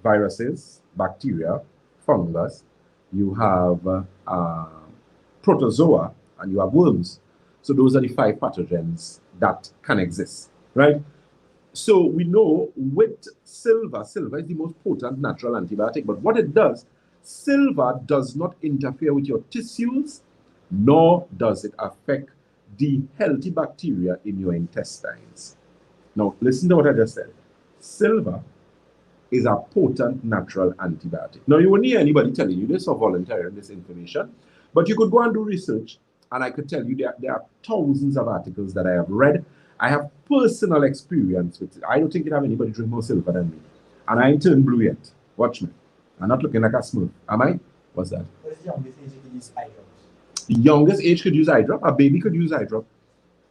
viruses, bacteria, fungus, you have protozoa, and you have worms. So those are the 5 pathogens that can exist, right? So we know with silver is the most potent natural antibiotic, but what it does, silver does not interfere with your tissues, nor does it affect the healthy bacteria in your intestines. Now, listen to what I just said. Silver is a potent natural antibiotic. Now, you won't hear anybody telling you this or volunteering this information, but you could go and do research, and I could tell you there are thousands of articles that I have read. I have personal experience with it. I don't think you have anybody drink more silver than me. And I ain't turned blue yet. Watch me. I'm not looking like a smooth. Am I? What's that? What's the youngest age you can use eye drops? The youngest age could use eye drop. A baby could use eye drop.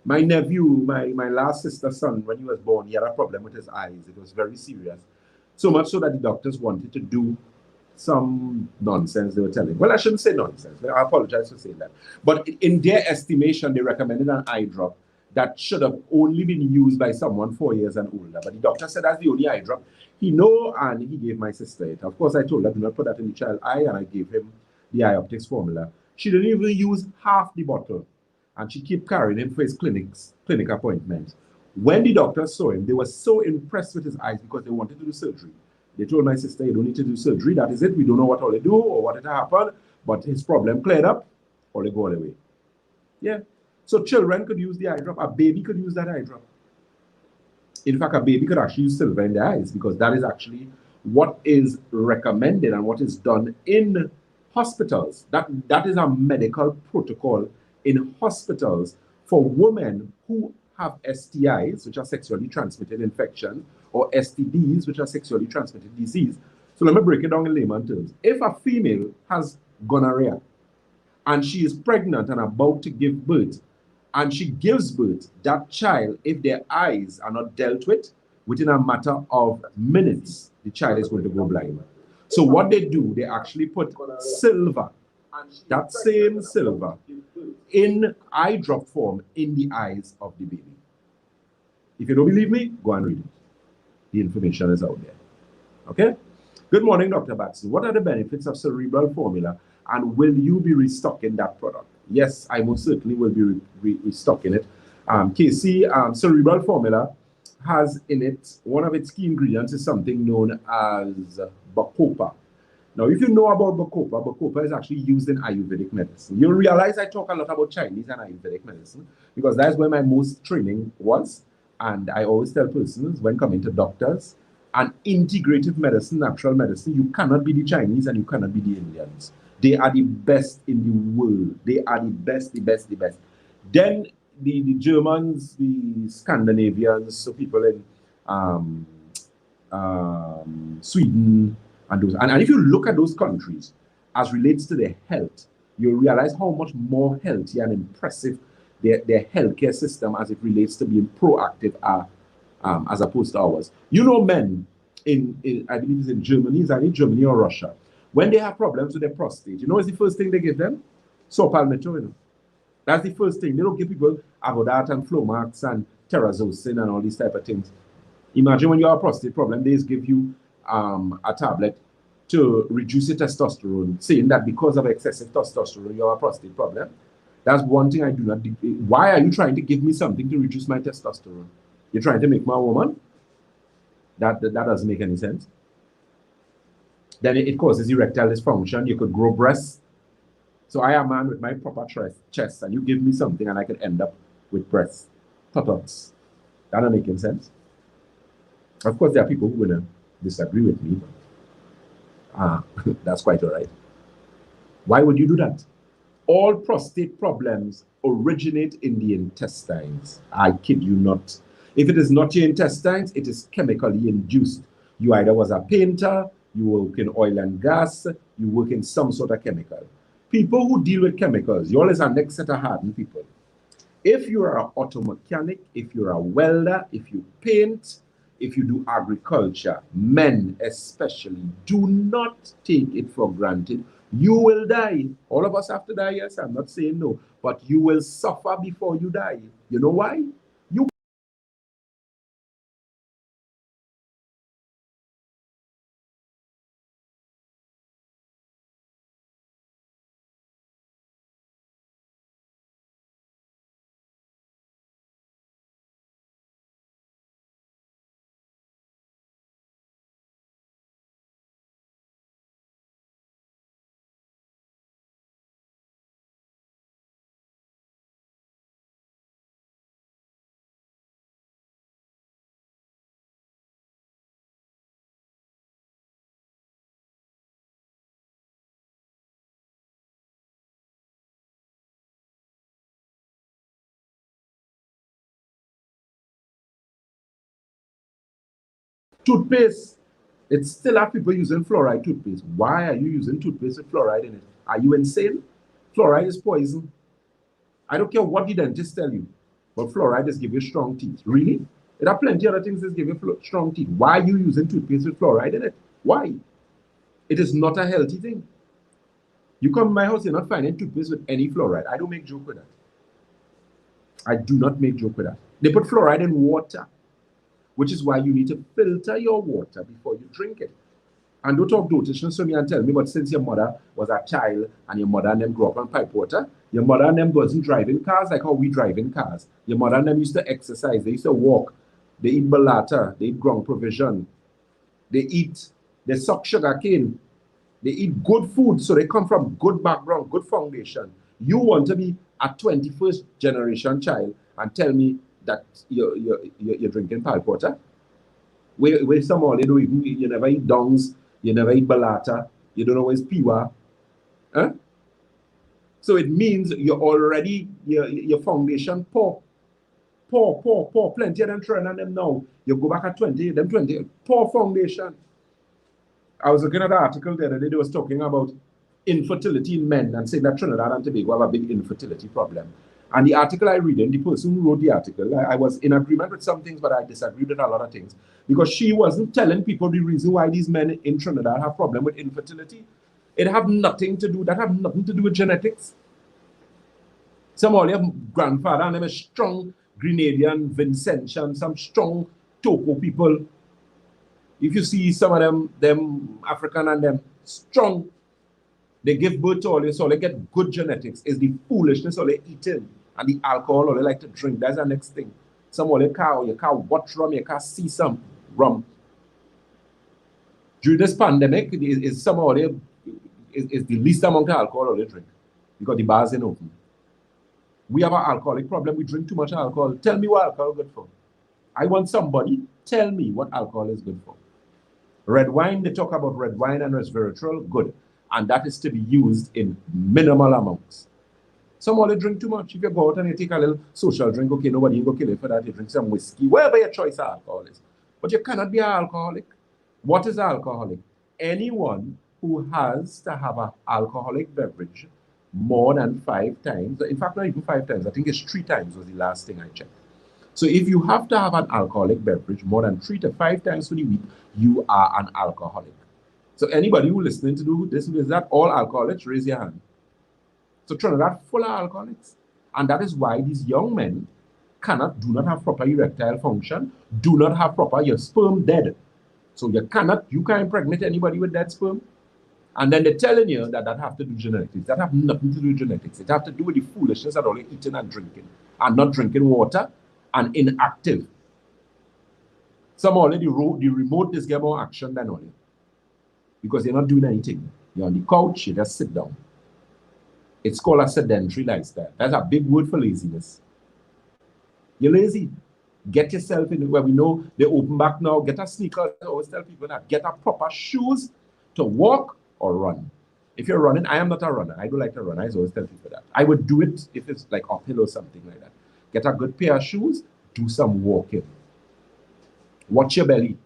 My nephew, my last sister's son, when he was born, he had a problem with his eyes. It was very serious. So much so that the doctors wanted to do some nonsense they were telling. Well, I shouldn't say nonsense. I apologize for saying that. But in their estimation, they recommended an eye drop that should have only been used by someone 4 years and older. But the doctor said that's the only eye drop he know, and he gave my sister it. Of course, I told her, do not put that in the child's eye, and I gave him the eye optics formula. She didn't even use half the bottle, and she kept carrying him for his clinic appointments. When the doctors saw him, they were so impressed with his eyes because they wanted to do surgery. They told my sister, you don't need to do surgery, that is it. We don't know what all they do or what it happened, but his problem cleared up, or they go all the way. Yeah. So children could use the eye drop. A baby could use that eye drop. In fact, a baby could actually use silver in their eyes because that is actually what is recommended and what is done in hospitals. That is a medical protocol in hospitals for women who have STIs, which are sexually transmitted infections, or STDs, which are sexually transmitted disease. So let me break it down in layman terms. If a female has gonorrhea and she is pregnant and about to give birth, and she gives birth, that child, if their eyes are not dealt with, within a matter of minutes, the child is going to go blind. So what they do, they actually put silver, that same silver, in eye drop form in the eyes of the baby. If you don't believe me, go and read it. The information is out there. Okay? Good morning, Dr. Batson. What are the benefits of cerebral formula, and will you be restocking that product? Yes, I most certainly will be restocking it. Casey, cerebral formula has in it, one of its key ingredients is something known as bacopa. Now, if you know about bacopa, bacopa is actually used in Ayurvedic medicine. You'll realize I talk a lot about Chinese and Ayurvedic medicine because that's where my most training was. And I always tell persons when coming to doctors, and integrative medicine, natural medicine, you cannot be the Chinese and you cannot be the Indians. They are the best in the world. They are the best, the best, the best. Then the Germans, the Scandinavians, so people in Sweden, and those. And if you look at those countries as relates to their health, you realize how much more healthy and impressive their healthcare system as it relates to being proactive as opposed to ours. You know, men in I believe it's in Germany, is either Germany or Russia, when they have problems with their prostate, you know what's the first thing they give them? Saw palmetto, you know. That's the first thing. They don't give people avodat and Flomax and Terrazocin and all these type of things. Imagine when you have a prostate problem, they just give you a tablet to reduce your testosterone, saying that because of excessive testosterone, you have a prostate problem. That's one thing I do not. Why are you trying to give me something to reduce my testosterone? You're trying to make me a woman? That doesn't make any sense. Then it causes erectile dysfunction. You could grow breasts. So I am a man with my proper chest, and you give me something, and I could end up with breasts. Tututs. That doesn't make sense. Of course, there are people who will disagree with me. That's quite all right. Why would you do that? All prostate problems originate in the intestines. I kid you not. If it is not your intestines, it is chemically induced. You either was a painter, you work in oil and gas, you work in some sort of chemical. People who deal with chemicals, you always are next set of hardened people. If you're an auto mechanic, if you're a welder, if you paint, if you do agriculture, men especially, do not take it for granted. You will die. All of us have to die, yes, I'm not saying no, but you will suffer before you die. You know why? You toothpaste, it's still have people using fluoride toothpaste. Why are you using toothpaste with fluoride in it? Are you insane? Fluoride is poison. I don't care what the dentist tell you, but fluoride is give you strong teeth. Really? There are plenty of other things that give you strong teeth. Why are you using toothpaste with fluoride in it? Why? It is not a healthy thing. You come to my house, you're not finding toothpaste with any fluoride. I don't make joke with that. I do not make joke with that. They put fluoride in water, which is why you need to filter your water before you drink it. And don't talk dotation to me and tell me, but since your mother was a child and your mother and them grew up on pipe water, your mother and them doesn't drive in cars like how we drive in cars. Your mother and them used to exercise, they used to walk, they eat balata, they eat ground provision, they suck sugar cane, they eat good food, so they come from good background, good foundation. You want to be a 21st generation child and tell me that you're drinking pipe water? Where some all you never eat dongs, you never eat balata, you don't know where's piwa. Huh? So it means you're already, your foundation poor. Plenty of them trying on them now. You go back at 20, them 20, poor foundation. I was looking at an article the other day, they was talking about infertility in men and saying that Trinidad and Tobago have a big infertility problem. And the article I read, and the person who wrote the article, I was in agreement with some things, but I disagreed with a lot of things. Because she wasn't telling people the reason why these men in Trinidad have problem with infertility. That have nothing to do with genetics. Some of your grandfather and them is strong Grenadian, Vincentian, some strong Toco people. If you see some of them African and them strong, they give birth to all this, so they get good genetics. It's the foolishness all they eating and the alcohol all they like to drink. That's the next thing. Some of you can't watch rum, you can't see some rum. During this pandemic, is some of them is the least amount of alcohol all they drink because the bars ain't open. We have an alcoholic problem. We drink too much alcohol. Tell me what alcohol is good for. I want somebody tell me what alcohol is good for. Red wine, they talk about red wine and resveratrol, good. And that is to be used in minimal amounts. Some only drink too much. If you go out and you take a little social drink, okay, nobody will go kill you for that. You drink some whiskey, whatever your choice of alcohol is. But you cannot be an alcoholic. What is an alcoholic? Anyone who has to have an alcoholic beverage more than 5 times. In fact, not even 5 times. I think it's 3 times was the last thing I checked. So if you have to have an alcoholic beverage more than 3 to 5 times for the week, you are an alcoholic. So anybody who listening to do this, is that all alcoholics? Raise your hand. So Trinidad full of alcoholics. And that is why these young men do not have proper erectile function, do not have proper, your sperm dead. So you can't impregnate anybody with dead sperm. And then they're telling you that have to do with genetics. That have nothing to do with genetics. It have to do with the foolishness that only eating and drinking and not drinking water and inactive. Some already the remote is get more action than only. Because you're not doing anything. You're on the couch, you just sit down. It's called a sedentary lifestyle. That's a big word for laziness. You're lazy. Get yourself in where we know they open back now. Get a sneaker. I always tell people that. Get a proper shoes to walk or run. If you're running, I am not a runner. I don't like to run. I always tell people that. I would do it if it's like uphill or something like that. Get a good pair of shoes. Do some walking. Watch your belly.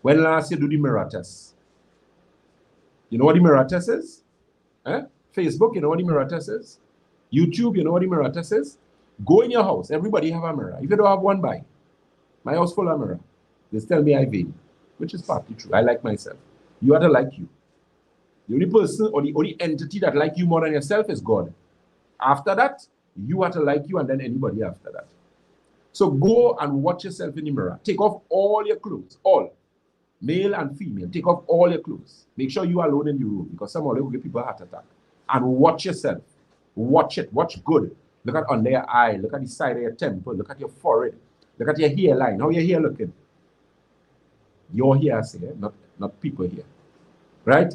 When last you do the mirror test? You know what the mirror test is? Facebook, you know what the mirror test is? YouTube, you know what the mirror test is? Go in your house. Everybody have a mirror. If you don't have one, buy. My house full of mirror. They tell me I vain, which is partly true. I like myself. You have to like you. The only person or the only entity that like you more than yourself is God. After that, you have to like you and then anybody after that. So go and watch yourself in the mirror. Take off all your clothes, all. Male and female. Take off all your clothes. Make sure you are alone in the room because some of them will give people a heart attack. And watch yourself. Watch it. Watch good. Look at under your eye. Look at the side of your temple. Look at your forehead. Look at your hairline. How your hair looking? Your hair, say, not people here. Right?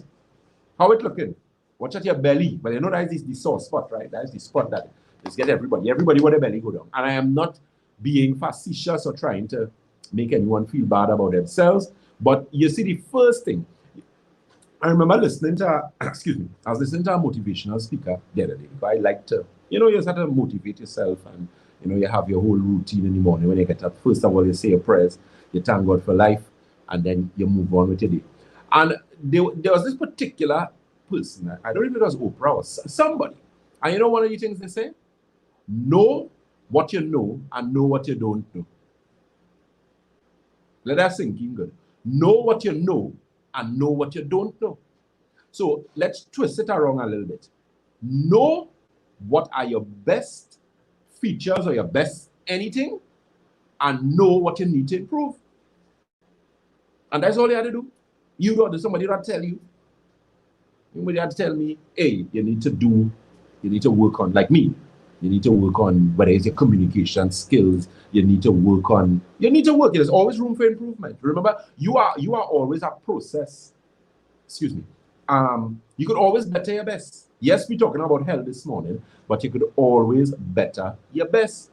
How it looking? Watch at your belly. But you know that is the sore spot, right? That is the spot that is get everybody. Everybody want their belly go down. And I am not being facetious or trying to make anyone feel bad about themselves. But you see, the first thing, I remember listening to, I was listening to a motivational speaker the other day. I like to, you just have to motivate yourself and, you have your whole routine in the morning. When you get up, first of all, you say your prayers, you thank God for life, and then you move on with your day. And there was this particular person, I don't even know if it was Oprah or somebody. And you know one of the things they say? Know what you know and know what you don't know. Let that sink in good. Know what you know and know what you don't know. So let's twist it around a little bit. Know what are your best features or your best anything and know what you need to improve. And that's all you have to do. You don't, somebody that tell you. Somebody had to tell me, hey, you need to work on, like me, you need to work on whether it's your communication skills, you need to work. There's always room for improvement. Remember, you are always a process. Excuse me. You could always better your best. Yes, we're talking about health this morning, but you could always better your best.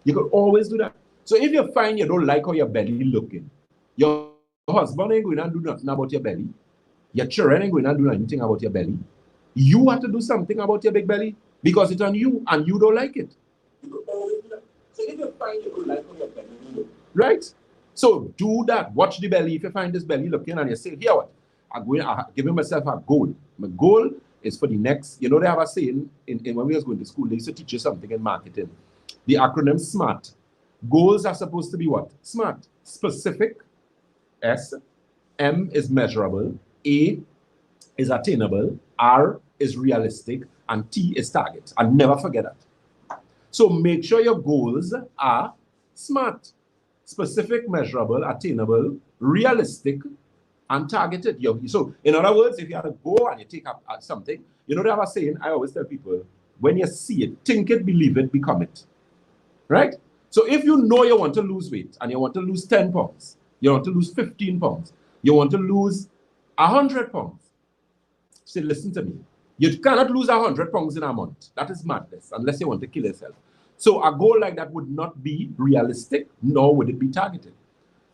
You could always do that. So if you find you don't like how your belly looking, your husband ain't going to do nothing about your belly. Your children ain't going to do anything about your belly. You have to do something about your big belly because it's on you and you don't like it. You could always do that. So if you find you don't like how your belly looking, right? So do that. Watch the belly. If you find this belly looking and you say, here what? I'm giving myself a goal. My goal is for the next, they have a saying in when we was going to school, they used to teach you something in marketing. The acronym SMART. Goals are supposed to be what? SMART. Specific, S. M is measurable. A is attainable. R is realistic. And T is target. And never forget that. So make sure your goals are SMART. Specific, measurable, attainable, realistic, and targeted. So, in other words, if you have to go and you take up something, they have a saying, I always tell people, when you see it, think it, believe it, become it. Right? So, if you know you want to lose weight and you want to lose 10 pounds, you want to lose 15 pounds, you want to lose 100 pounds, say, listen to me. You cannot lose 100 pounds in a month. That is madness, unless you want to kill yourself. So, a goal like that would not be realistic, nor would it be targeted.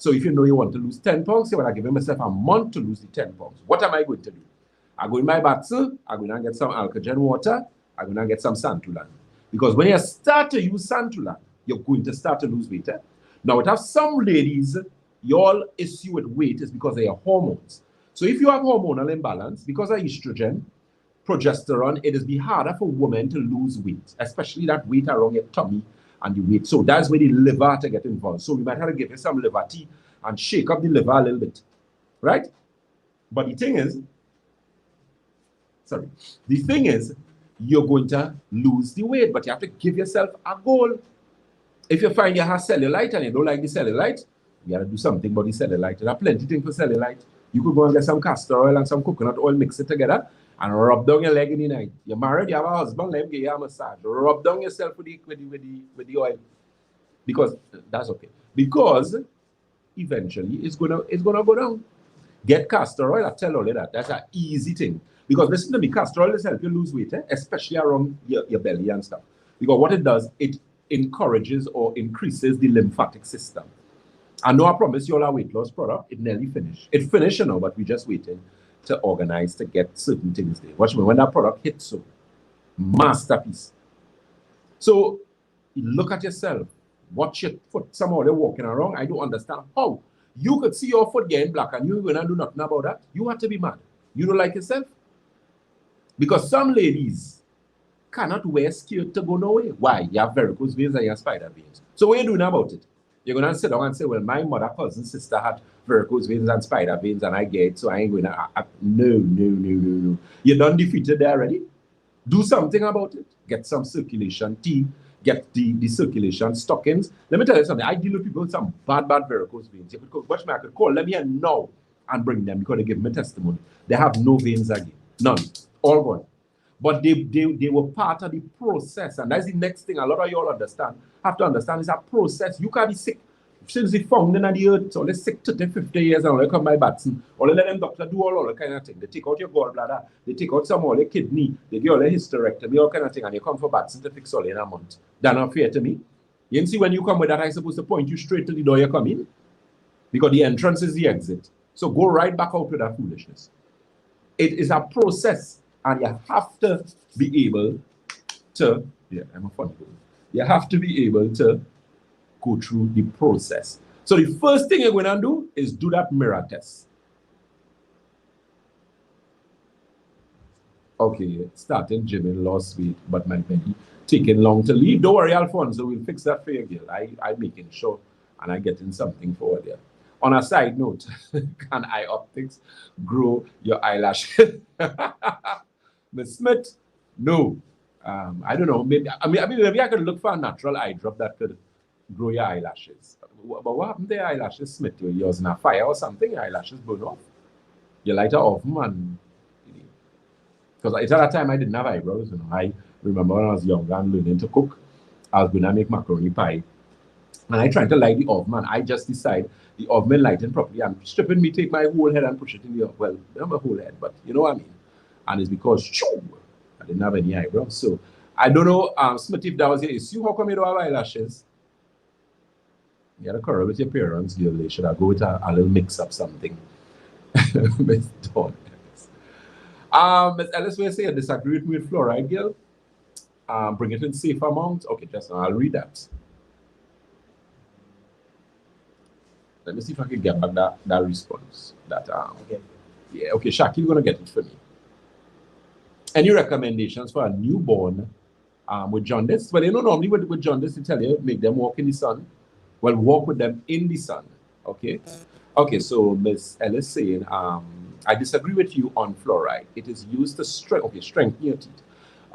So if you know you want to lose 10 pounds, say, well, I give myself a month to lose the 10 pounds. What am I going to do? I go in my bathroom, I'm going to get some alkagen water, I'm going to get some santulan. Because when you start to use santulan, you're going to start to lose weight. Now, it has some ladies, your issue with weight is because of your hormones. So if you have hormonal imbalance, because of estrogen, progesterone, it is be harder for women to lose weight, especially that weight around your tummy and the weight. So that's where the liver to get involved. So we might have to give you some liver tea and shake up the liver a little bit, right? But the thing is, you're going to lose the weight, but you have to give yourself a goal. If you find you have cellulite and you don't like the cellulite, you got to do something about the cellulite. There are plenty of things for cellulite. You could go and get some castor oil and some coconut oil, mix it together, and rub down your leg in the night. You're married, you have a husband, let him give you a massage. Rub down yourself with the oil. Because that's okay. Because eventually it's gonna go down. Get castor oil, I tell all of that. That's an easy thing. Because listen to me, castor oil will help you lose weight, especially around your belly and stuff. Because what it does, it encourages or increases the lymphatic system. I know I promise you all our weight loss product, it nearly finished. It finished, you know, but we're just waiting to organize to get certain things there. Watch me, when that product hits, so masterpiece. So look at yourself. Watch your foot. Somehow they're walking around. I don't understand how you could see your foot getting black and you're gonna do nothing about that. You have to be mad. You don't like yourself? Because some ladies cannot wear skirt to go nowhere. Why? You have varicose veins and you have spider veins. So what are you doing about it? You're going to sit down and say, well, my mother, cousin, sister had varicose veins and spider veins and I get it, so I ain't going to... No. You're done defeated there already. Do something about it. Get some circulation tea. Get the circulation stockings. Let me tell you something. I deal with people with some bad varicose veins. Watch me, I could call them here now and bring them because they give me testimony. They have no veins again. None. All gone. But they were part of the process. And that's the next thing a lot of you all have to understand is a process. You can be sick since they found in the earth, so they're sick 30, 50 years and they come by Batson. Or they let them doctor do all the kind of thing. They take out your gallbladder, they take out some of the kidney, they give all the hysterectomy, all kind of thing, and you come for Batson to fix all in a month. That's not fair to me. You can see when you come with that, I'm supposed to point you straight to the door you come in. Because the entrance is the exit. So go right back out with that foolishness. It is a process. And you have to be able to, I'm a funny girl. You have to be able to go through the process. So the first thing you're going to do is do that mirror test. Okay, started gymming, lost weight, but my belly taking long to leave. Don't worry, Alfonso, we'll fix that for you, girl. I'm making sure and I'm getting something forward there. On a side note, can eye optics grow your eyelash? Ms. Smith, no. I don't know. Maybe I could look for a natural eye drop that could grow your eyelashes. But what happened to your eyelashes, Smith? You're using a fire or something, your eyelashes burn off. You light it off, man. Because at that time I didn't have eyebrows. You know, I remember when I was younger and learning to cook, I was going to make macaroni pie. And I tried to light the oven, and I just decide the oven lighting properly. I'm stripping me, take my whole head and push it in the oven. Well, not my whole head, but you know what I mean. And it's because I didn't have any eyebrows. So I don't know, Smith, if that was your issue. How come you don't have eyelashes? You had a quarrel with your parents, girl. They should have go with a little mix up something. Miss Dawn Ellis. Miss Ellis will say you disagree with me with fluoride, girl. Bring it in safe amount. Okay, just now I'll read that. Let me see if I can get back that response. Okay. Yeah, okay, Shakil gonna get it for me. Any recommendations for a newborn with jaundice? Well, you know, normally with jaundice, they tell you, make them walk in the sun. Well, walk with them in the sun, okay? Okay, so Ms. Ellis saying, I disagree with you on fluoride. It is used to strengthen your teeth.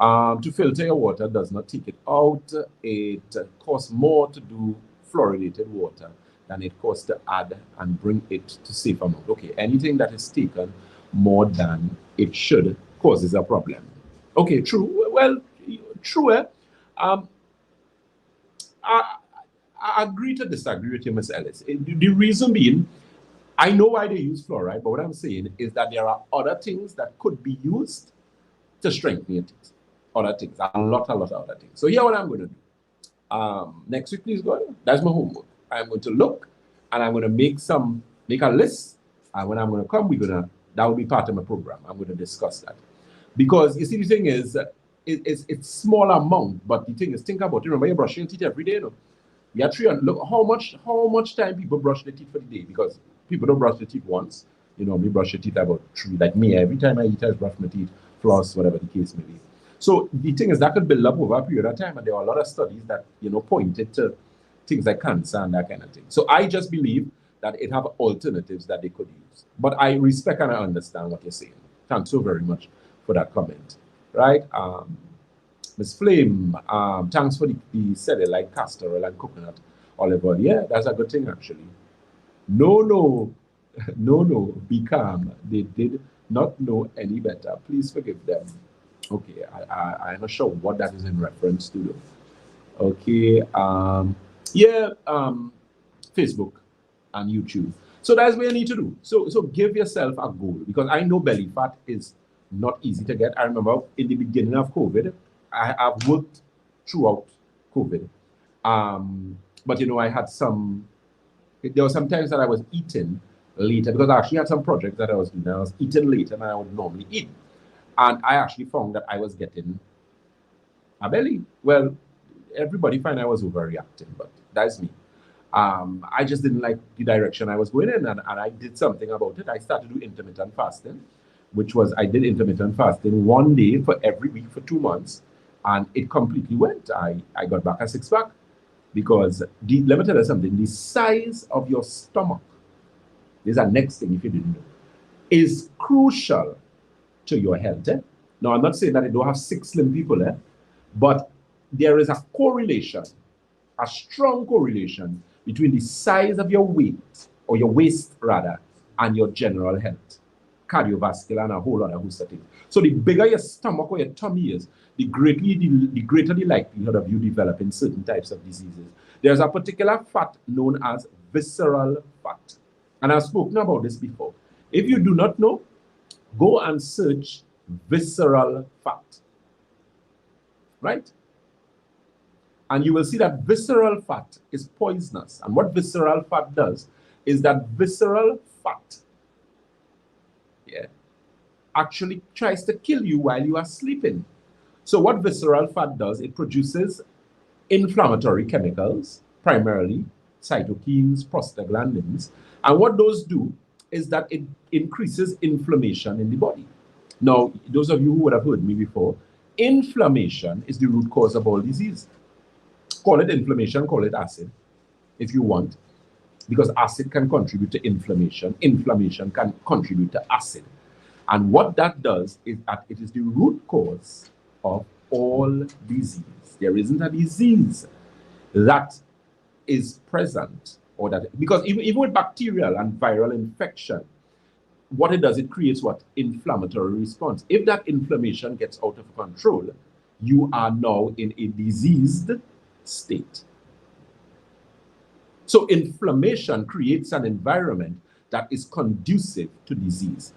To filter your water does not take it out. It costs more to do fluoridated water than it costs to add and bring it to safe amount. Okay, anything that is taken more than it should causes a problem. Okay, true. Well, true. I agree to disagree with you, Ms. Ellis. The reason being, I know why they use fluoride, but what I'm saying is that there are other things that could be used to strengthen your teeth. Other things, a lot of other things. So here what I'm going to do. Next week, please go ahead. That's my homework. I'm going to look and I'm going to make a list. And when I'm going to come, that will be part of my program. I'm going to discuss that. Because you see, the thing is, it's small amount, but the thing is, think about it. Remember, you're brushing your teeth every day, no? You are 300. Look how much time people brush their teeth for the day, because people don't brush their teeth once. You know, we brush your teeth about 3. Like me, every time I eat, I brush my teeth, floss, whatever the case may be. So the thing is, that could build up over a period of time, and there are a lot of studies that, you know, pointed to things like cancer and that kind of thing. So I just believe that it have alternatives that they could use. But I respect and I understand what you're saying. Thanks so very much for that comment, right? Ms. Flame, thanks for the said like castor oil and coconut olive oil. Yeah, that's a good thing actually. No, be calm. They did not know any better. Please forgive them. Okay, I'm not sure what that is in reference to though. Okay, Facebook and YouTube. So that's what you need to do. So give yourself a goal, because I know belly fat is not easy to get. I remember in the beginning of COVID, I've worked throughout COVID. But you know, there were some times that I was eating later, because I actually had some projects that I was doing. I was eating later than I would normally eat. And I actually found that I was getting a belly. Well, everybody find I was overreacting, but that's me. I just didn't like the direction I was going in, and I did something about it. I started to do intermittent fasting, I did intermittent fasting 1 day for every week for 2 months, and it completely went. I got back a 6-pack, because let me tell you something, the size of your stomach, this is our next thing if you didn't know, is crucial to your health. Now, I'm not saying that you don't have 6 slim people, but there is a correlation, a strong correlation between the size of your weight, or your waist rather, and your general health, cardiovascular, and a whole lot of host of things. So the bigger your stomach or your tummy is, the greater the likelihood of you developing certain types of diseases. There's a particular fat known as visceral fat. And I've spoken about this before. If you do not know, go and search visceral fat, right? And you will see that visceral fat is poisonous. And what visceral fat does is that visceral fat actually tries to kill you while you are sleeping. So what visceral fat does, it produces inflammatory chemicals, primarily cytokines, prostaglandins. And what those do is that it increases inflammation in the body. Now, those of you who would have heard me before, inflammation is the root cause of all disease. Call it inflammation, call it acid, if you want, because acid can contribute to inflammation. Inflammation can contribute to acid. And what that does is that it is the root cause of all disease. There isn't a disease that is present, or that, because even with bacterial and viral infection, what it does, it creates what? Inflammatory response. If that inflammation gets out of control, you are now in a diseased state. So inflammation creates an environment that is conducive to disease.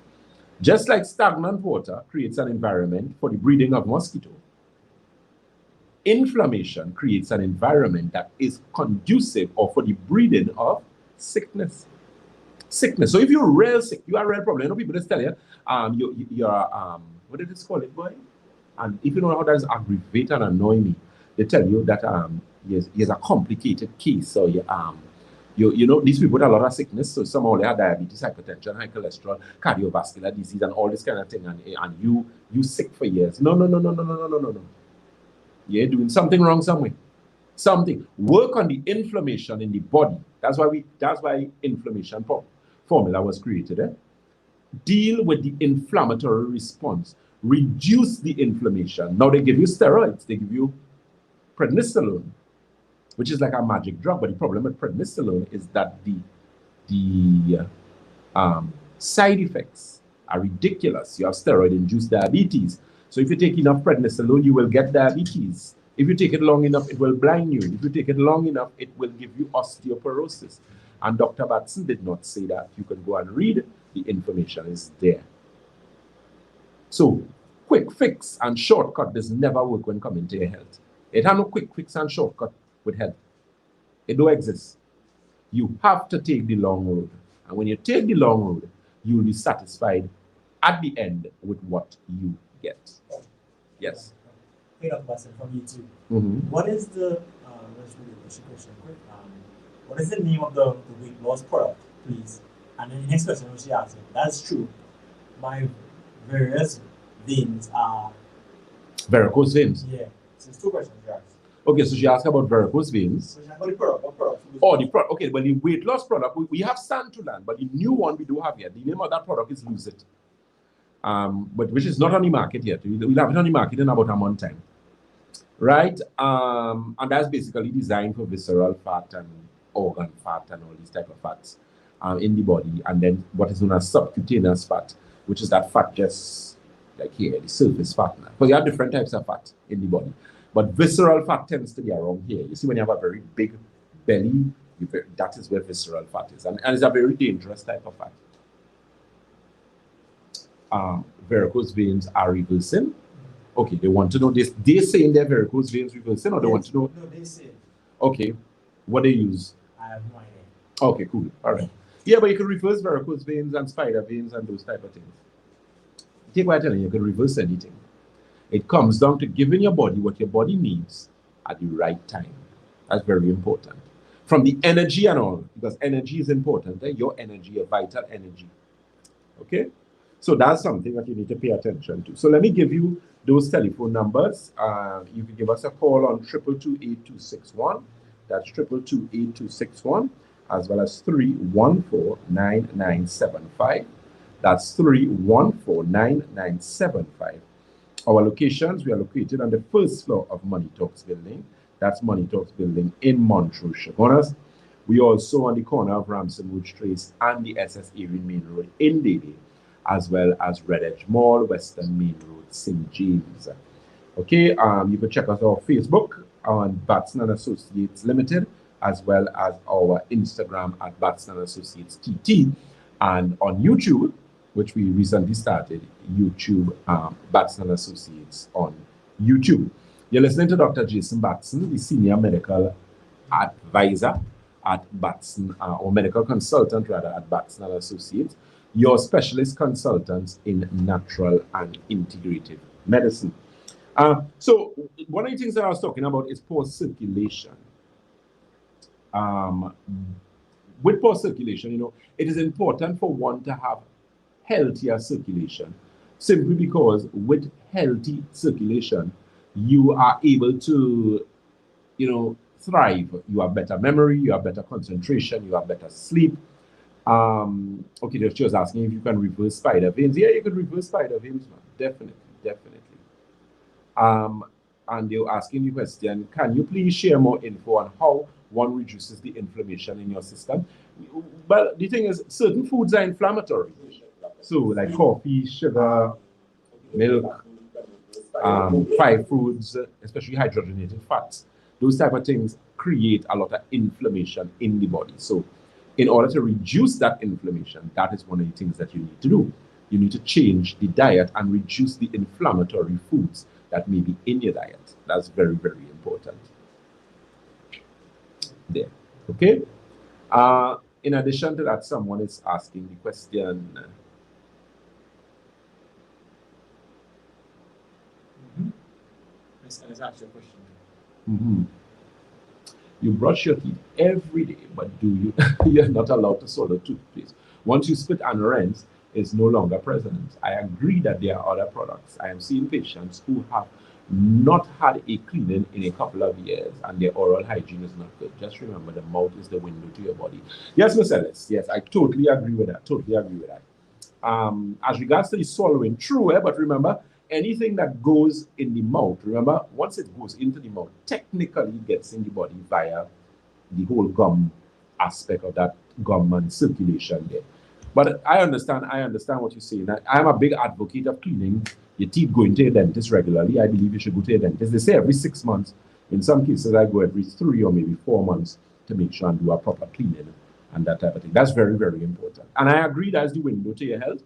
Just like stagnant water creates an environment for the breeding of mosquito, inflammation creates an environment that is conducive or for the breeding of sickness. So if you're real sick, you are real problem. You know, people just tell you, you're what did it call it, boy? And if you know how that is aggravate and annoy me, they tell you that there's a complicated case. So you know, these people with a lot of sickness, so some of them have diabetes, hypertension, high cholesterol, cardiovascular disease, and all this kind of thing, and you sick for years. No. You're doing something wrong somewhere. Something. Work on the inflammation in the body. That's why inflammation formula was created. Deal with the inflammatory response. Reduce the inflammation. Now they give you steroids. They give you prednisolone, which is like a magic drug. But the problem with prednisolone is that the side effects are ridiculous. You have steroid-induced diabetes. So if you take enough prednisolone, you will get diabetes. If you take it long enough, it will blind you. If you take it long enough, it will give you osteoporosis. And Dr. Batson did not say that. You can go and read. The information is there. So quick fix and shortcut does never work when coming to your health. It has no quick fix and shortcut with health. It don't exist. You have to take the long road. And when you take the long road, you'll be satisfied at the end with what you get. Yes. Hey, Dr. Batson from YouTube. Mm-hmm. What is the let's read the question quick. What is the name of the weight loss product, please? And then the next question was she asked me, that's true. My various veins are Varicose veins. yeah. So it's 2 questions she asked. Okay, so she asked about varicose veins. So she asked about the product. What product? Oh, the product. Okay, well, the weight loss product, we have Santulan, but the new one we do have yet. The name of that product is Lose It. But which is not on the market yet. We'll have it on the market in about a month time. Right? And that's basically designed for visceral fat and organ fat and all these type of fats in the body. And then what is known as subcutaneous fat, which is that fat just like here, the surface fat. Because you have different types of fat in the body. But visceral fat tends to be around here. You see, when you have a very big belly, that is where visceral fat is. And it's a very dangerous type of fat. Varicose veins are reversing. Okay, they want to know this. They saying their varicose veins reversing, or they want to know? No, they say. Okay, what they use? I have no idea. Okay, cool. All right. Yeah, but you can reverse varicose veins and spider veins and those type of things. Take what I'm telling you, you can reverse anything. It comes down to giving your body what your body needs at the right time. That's very important. From the energy and all, because energy is important. Your energy, your vital energy. Okay? So that's something that you need to pay attention to. So let me give you those telephone numbers. You can give us a call on 222-8261. That's 222-8261, as well as 314-9975. That's 314-9975. Our locations, we are located on the first floor of Money Talks building. That's Money Talks building in Montrose, Chaguanas. We also on the corner of Ramson Woods Trace and the SS Erin Main Road in Daly, as well as Red Edge Mall, Western Main Road, St. James. Okay, you can check us on Facebook on Batson and Associates Limited, as well as our Instagram at Batson and Associates TT, and on YouTube, which we recently started, YouTube, Batson and Associates on YouTube. You're listening to Dr. Jason Batson, the Senior Medical Advisor at Batson, or Medical Consultant rather, at Batson and Associates, your specialist consultants in natural and integrative medicine. So one of the things that I was talking about is poor circulation. With poor circulation, you know, it is important for one to have healthier circulation, simply because with healthy circulation, you are able to, you know, thrive. You have better memory, you have better concentration, you have better sleep. Okay, she was asking if you can reverse spider veins. Yeah, you can reverse spider veins, man. Definitely. And they were asking the question, can you please share more info on how one reduces the inflammation in your system? Well, the thing is, certain foods are inflammatory. So like coffee, sugar, milk, fried foods, especially hydrogenated fats, those type of things create a lot of inflammation in the body. So in order to reduce that inflammation, that is one of the things that you need to do. You need to change the diet and reduce the inflammatory foods that may be in your diet. That's very, very important. There, okay? In addition to that, someone is asking the question. Let's ask you a question. You brush your teeth every day, but do you? You're not allowed to swallow toothpaste. Once you spit and rinse, it's no longer present. I agree that there are other products. I am seeing patients who have not had a cleaning in a couple of years, and their oral hygiene is not good. Just remember, the mouth is the window to your body. Yes, Ms. Ellis. Yes, I totally agree with that. As regards to the swallowing, true, but remember, anything that goes in the mouth, remember, once it goes into the mouth, technically it gets in the body via the whole gum aspect of that gum and circulation there. But I understand what you're saying. I'm a big advocate of cleaning your teeth, going to your dentist regularly. I believe you should go to your dentist. They say every 6 months. In some cases, I go every 3 or maybe 4 months to make sure and do a proper cleaning and that type of thing. That's very, very important. And I agree that's the window to your health,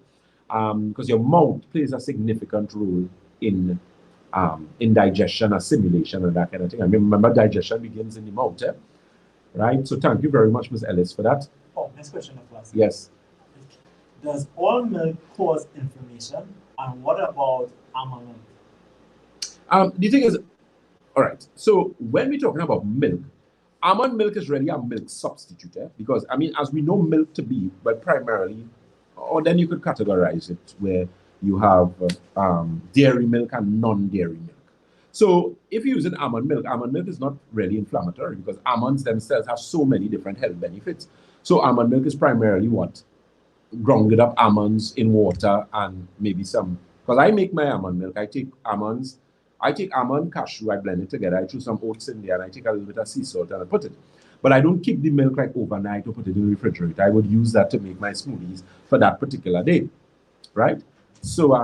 because your mouth plays a significant role in digestion, assimilation, and that kind of thing. I mean, remember, digestion begins in the mouth. right? So thank you very much, Ms. Ellis, for that. Oh, next question, of course. Yes. Does all milk cause inflammation? And what about almond milk? The thing is, all right, so when we're talking about milk, almond milk is really a milk substitute, because, I mean, as we know milk to be, but primarily, or then you could categorize it where you have dairy milk and non-dairy milk. So if you're using almond milk is not really inflammatory because almonds themselves have so many different health benefits. So almond milk is primarily what? Grounded up almonds in water and maybe some, because I make my almond milk. I take almond, cashew, I blend it together, I threw some oats in there, and I take a little bit of sea salt and I put it. But I don't keep the milk like overnight or put it in the refrigerator. I would use that to make my smoothies for that particular day, right? So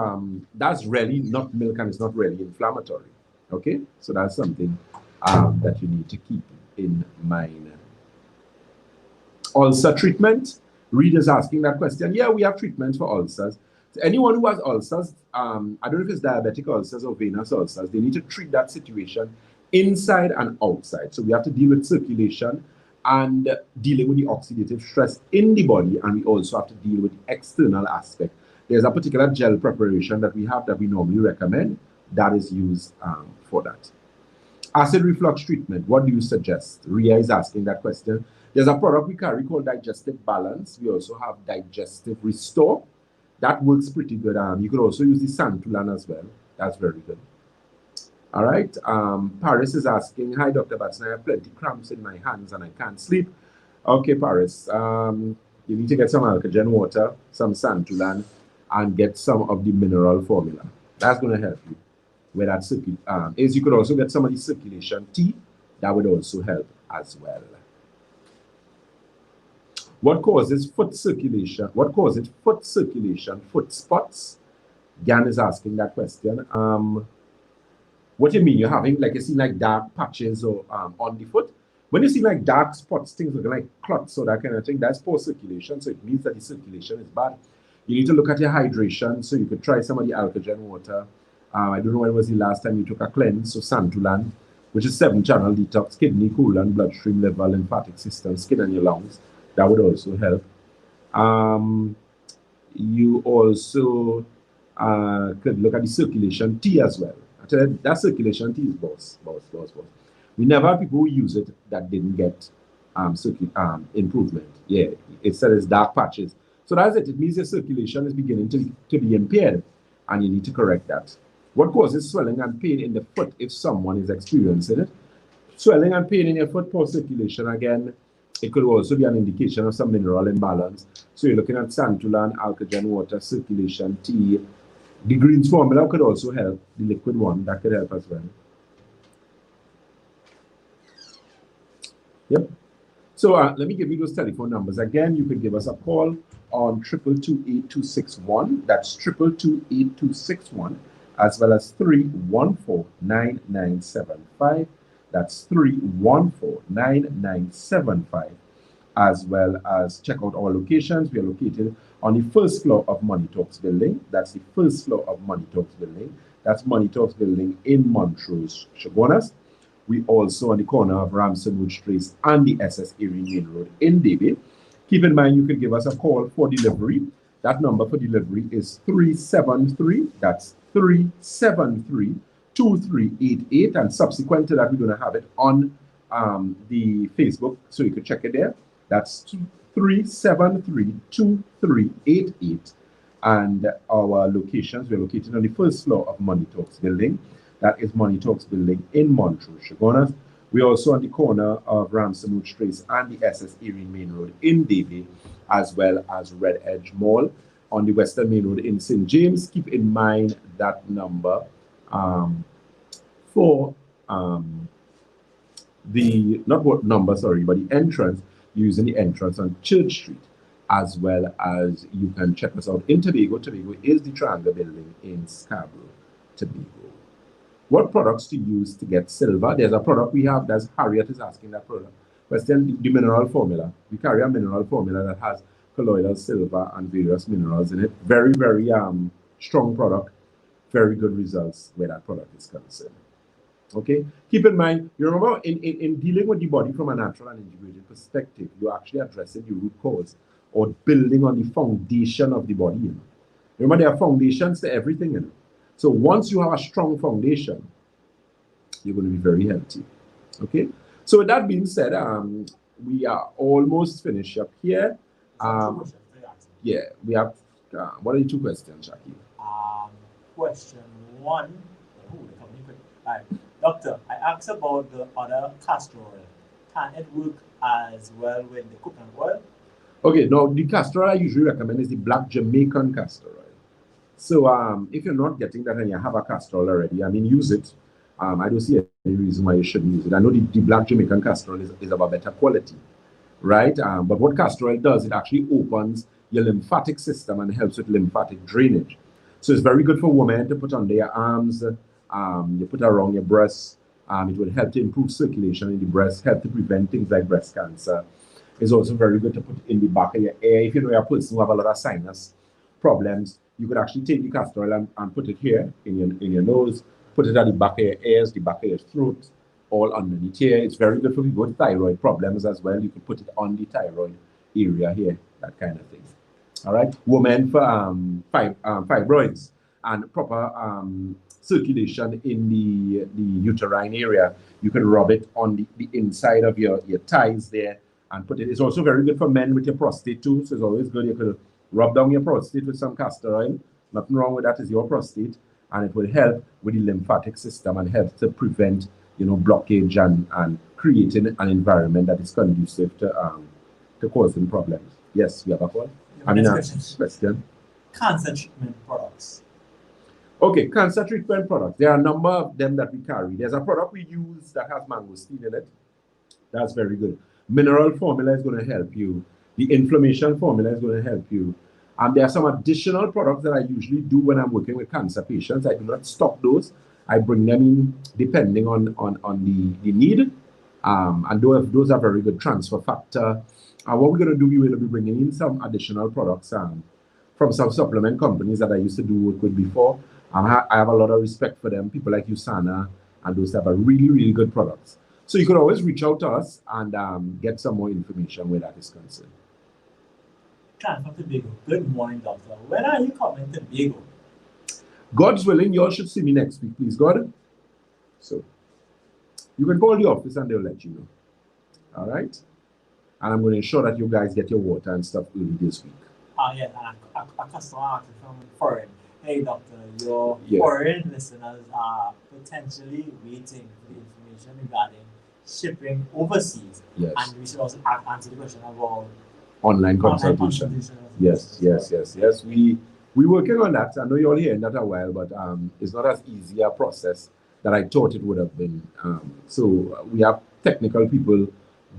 that's really not milk and it's not really inflammatory, okay? So that's something that you need to keep in mind. Ulcer treatment. Readers asking that question. Yeah, we have treatments for ulcers. So anyone who has ulcers, I don't know if it's diabetic ulcers or venous ulcers, they need to treat that situation inside and outside. So we have to deal with circulation and dealing with the oxidative stress in the body, and we also have to deal with the external aspect. There's a particular gel preparation that we have that we normally recommend that is used for that. Acid reflux treatment, what do you suggest? Ria is asking that question. There's a product we carry called Digestive Balance. We also have Digestive Restore. That works pretty good. You could also use the Santulan as well. That's very good. All right. Paris is asking, hi, Dr. Batson, I have plenty cramps in my hands and I can't sleep. Okay, Paris. You need to get some alkagen water, some Santulan, and get some of the mineral formula. That's going to help you with that is you could also get some of the circulation tea. That would also help as well. What causes foot circulation? What causes foot circulation? Foot spots? Gan is asking that question. What do you mean? You're having, like, you see like dark patches or on the foot? When you see like dark spots, things looking like clots or that kind of thing, that's poor circulation. So it means that the circulation is bad. You need to look at your hydration. So you could try some of the alkagen water. I don't know when was the last time you took a cleanse. So Santulan, which is 7-channel detox, kidney, colon, bloodstream, liver, lymphatic system, skin and your lungs. That would also help. You also could look at the circulation tea as well. I tell you, that circulation tea is boss. We never have people who use it that didn't get improvement. Yeah, it said it's dark patches. So that's it. It means your circulation is beginning to be impaired, and you need to correct that. What causes swelling and pain in the foot if someone is experiencing it? Swelling and pain in your foot, poor circulation again. It could also be an indication of some mineral imbalance. So you're looking at Santulan, alkagen water, circulation tea. The greens formula could also help. The liquid one, that could help as well. Yep. So let me give you those telephone numbers. Again, you could give us a call on 222-8261. That's 222-8261, as well as 314-9975. That's 314-9975, as well as check out our locations. We are located on the first floor of Money Talks building. That's the first floor of Money Talks building. That's Money Talks building in Montrose, Chaguanas. We also on the corner of Ramson Wood Trace and the SS Erie Main Road in Davie. Keep in mind, you can give us a call for delivery. That number for delivery is 373. That's 373-2388, and subsequent to that, we're going to have it on the Facebook, so you can check it there. That's 373-2388, and our locations, we're located on the first floor of Money Talks building. That is Money Talks building in Montrose, Chaguanas. We're also on the corner of Ramson Wood Trace and the SS Erie Main Road in Davie, as well as Red Edge Mall on the Western Main Road in St. James. Keep in mind that number for the, not what number, sorry, but the entrance, using the entrance on Church Street, as well as you can check us out in Tobago. Tobago is the Triangle building in Scarborough, Tobago. What products to use to get silver? There's a product we have, that's Harriet is asking that product. Question, the mineral formula. We carry a mineral formula that has colloidal silver and various minerals in it. Very, very strong product. Very good results where that product is concerned. Okay, keep in mind, you remember in dealing with the body from a natural and integrated perspective, you're actually addressing the root cause or building on the foundation of the body. You know? Remember, there are foundations to everything. You know? So once you have a strong foundation, you're going to be very healthy. Okay, so with that being said, we are almost finished up here. Yeah, we have, what are the two questions, Shaki? Question one. Right. Doctor, I asked about the other castor oil. Can it work as well with the coconut oil? Okay, now the castor oil I usually recommend is the black Jamaican castor oil. So if you're not getting that and you have a castor oil already, I mean, use it. I don't see any reason why you shouldn't use it. I know the black Jamaican castor oil is of a better quality, right? But what castor oil does, it actually opens your lymphatic system and helps with lymphatic drainage. So it's very good for women to put under your arms. You put around your breasts. It will help to improve circulation in the breast, help to prevent things like breast cancer. It's also very good to put in the back of your ear. If you know you're a person who have a lot of sinus problems, you could actually take the castor oil and put it here in your nose, put it at the back of your ears, the back of your throat, all underneath here. It's very good for people with thyroid problems as well. You can put it on the thyroid area here, that kind of thing. All right, women for fibroids and proper circulation in the uterine area. You can rub it on the inside of your thighs there and put it. It's also very good for men with your prostate too. So it's always good. You could rub down your prostate with some castor oil. Nothing wrong with that. Is your prostate, and it will help with the lymphatic system and help to prevent, you know, blockage and creating an environment that is conducive to causing problems. Yes, we have a call. Question. Cancer treatment products. Okay, cancer treatment products. There are a number of them that we carry. There's a product we use that has mangosteen in it. That's very good. Mineral formula is going to help you. The inflammation formula is going to help you. And there are some additional products that I usually do when I'm working with cancer patients. I do not stock those. I bring them in depending on the need. And those are very good. Transfer factor. What we're going to do, we will be bringing in some additional products from some supplement companies that I used to do work with before. I have a lot of respect for them. People like USANA and those have a really, really good products. So you could always reach out to us and get some more information where that is concerned. Good morning, doctor. When are you coming to Tobago? God's willing, you all should see me next week, please, God. So you can call the office and they'll let you know. All right? And I'm going to ensure that you guys get your water and stuff early this week. Yeah, and a customer asked from foreign. Hey, doctor, your foreign listeners are potentially waiting for the information regarding shipping overseas. Yes. And we should also answer the question about online consultation. Yes. We're working on that. I know you're all hearing that a while, but it's not as easy a process that I thought it would have been. So we have technical people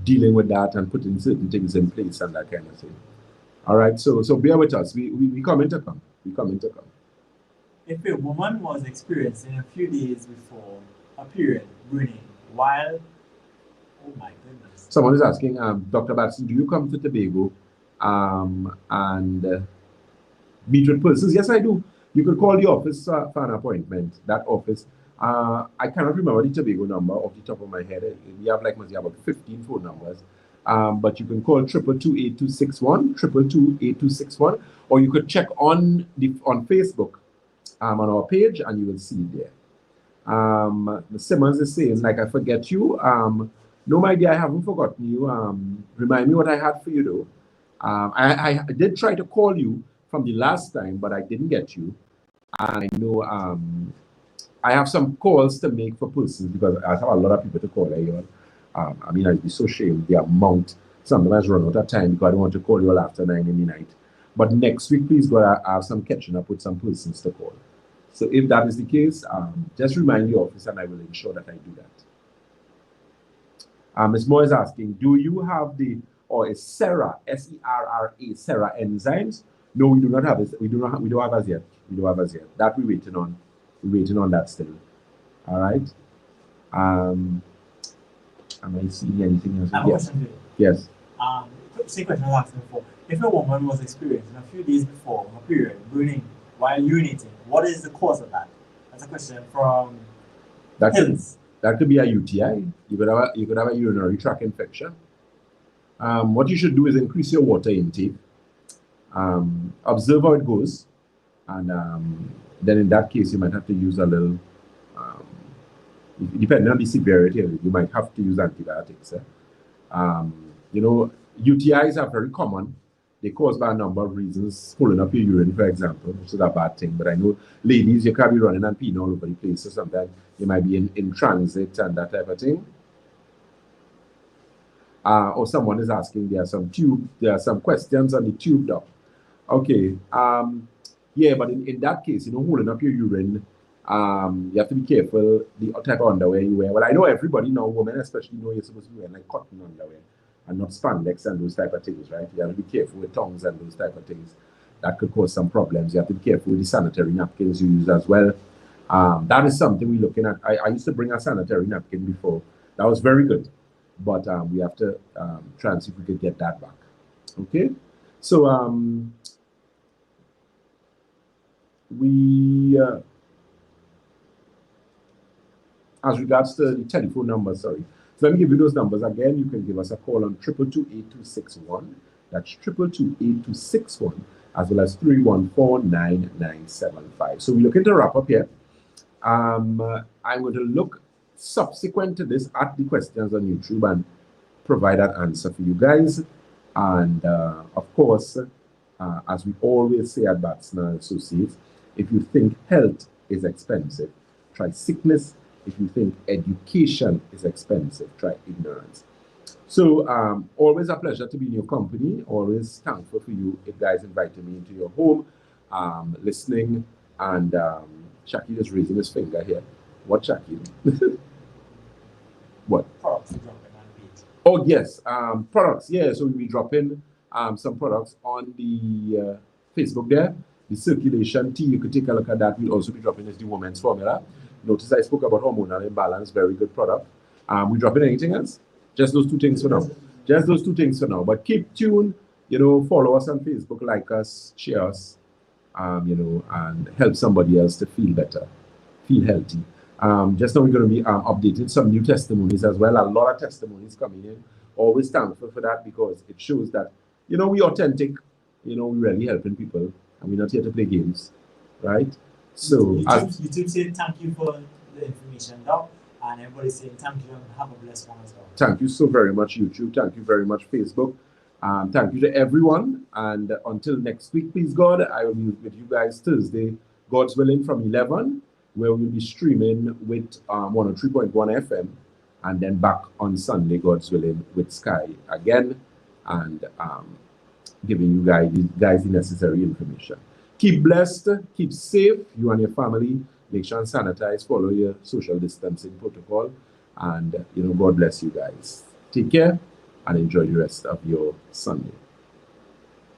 dealing with that and putting certain things in place and that kind of thing. All right, so bear with us. We coming to come. We coming to come. If a woman was experiencing a few days before a period burning while, oh my goodness. Someone is asking, Dr. Batson, do you come to Tobago and meet with persons? Yes, I do. You could call the office for an appointment. That office. I cannot remember the Tobago number off the top of my head. We have like about 15 phone numbers. But you can call 222-8261, 222-8261, or you could check on Facebook on our page and you will see it there. Simmons is saying, like, I forget you. No, my dear, I haven't forgotten you. Remind me what I had for you, though. I did try to call you from the last time, but I didn't get you. And I know I have some calls to make for persons because I have a lot of people to call here. I mean, I'd be so ashamed the amount. Sometimes run out of time because I don't want to call you all after 9 in the night. But next week, please, God, I have some catching up with some persons to call. So if that is the case, just remind the office and I will ensure that I do that. Ms. Moore is asking, do you have is SERA, S-E-R-R-A, SERA enzymes? No, we do not have it. We don't have as yet. We don't have as yet. That we're waiting on. We're waiting on that still. All right. Am I seeing anything else? Yes. Same question I was asking before. If a woman was experiencing a few days before her period burning while urinating, what is the cause of that? That's a question from that That could be a UTI. You could have a urinary tract infection. What you should do is increase your water intake. Observe how it goes, and then in that case you might have to use a little. Depending on the severity, you might have to use antibiotics. You know, UTIs are very common. They cause by a number of reasons. Pulling up your urine, for example, which is a bad thing. But I know, ladies, you can't be running and peeing all over the place. So sometimes you might be in transit and that type of thing. Or someone is asking, there are some questions on the tube doc. Okay. Yeah, but in that case, you know, holding up your urine, you have to be careful the type of underwear you wear. Well, I know everybody now, women especially, know you're supposed to wear like cotton underwear and not spandex and those type of things, right? You have to be careful with tongues and those type of things. That could cause some problems. You have to be careful with the sanitary napkins you use as well. That is something we're looking at. I used to bring a sanitary napkin before. That was very good. But we have to try and see if we could get that back. Okay? So as regards to the telephone number, sorry. So let me give you those numbers again. You can give us a call on 222-8261. That's 222-8261, as well as 314-9975. So we're looking to wrap up here. I'm going to look subsequent to this at the questions on YouTube and provide an answer for you guys. And of course, as we always say at Batson Associates, if you think health is expensive, try sickness. If you think education is expensive, try ignorance. So always a pleasure to be in your company. Always thankful for you guys inviting me into your home, listening. And Shaki is raising his finger here. What, Shaki? What? Products. Oh, yes. Products. Yeah, so we'll be dropping some products on the Facebook there. The circulation tea, you could take a look at that. We'll also be dropping is the women's formula. Notice I spoke about hormonal imbalance, very good product. We dropping anything else? Just those two things for now. Just those two things for now. But keep tuned, you know, follow us on Facebook, like us, share us, you know, and help somebody else to feel better, feel healthy. Just now we're going to be updating some new testimonies as well. A lot of testimonies coming in. Always thankful for that because it shows that, you know, we're authentic, you know, we're really helping people and we're not here to play games, right? So YouTube said thank you for the information, Doc, and everybody's saying thank you and have a blessed one as well. Thank you so very much, YouTube. Thank you very much, Facebook. Thank you to everyone. And until next week, please God, I will be with you guys Thursday, God's willing, from 11, where we'll be streaming with 103.1 FM, and then back on Sunday, God's willing, with Sky again, and giving you guys the necessary information. Keep blessed, keep safe, you and your family. Make sure and sanitize, follow your social distancing protocol, and you know, God bless you guys. Take care and enjoy the rest of your Sunday.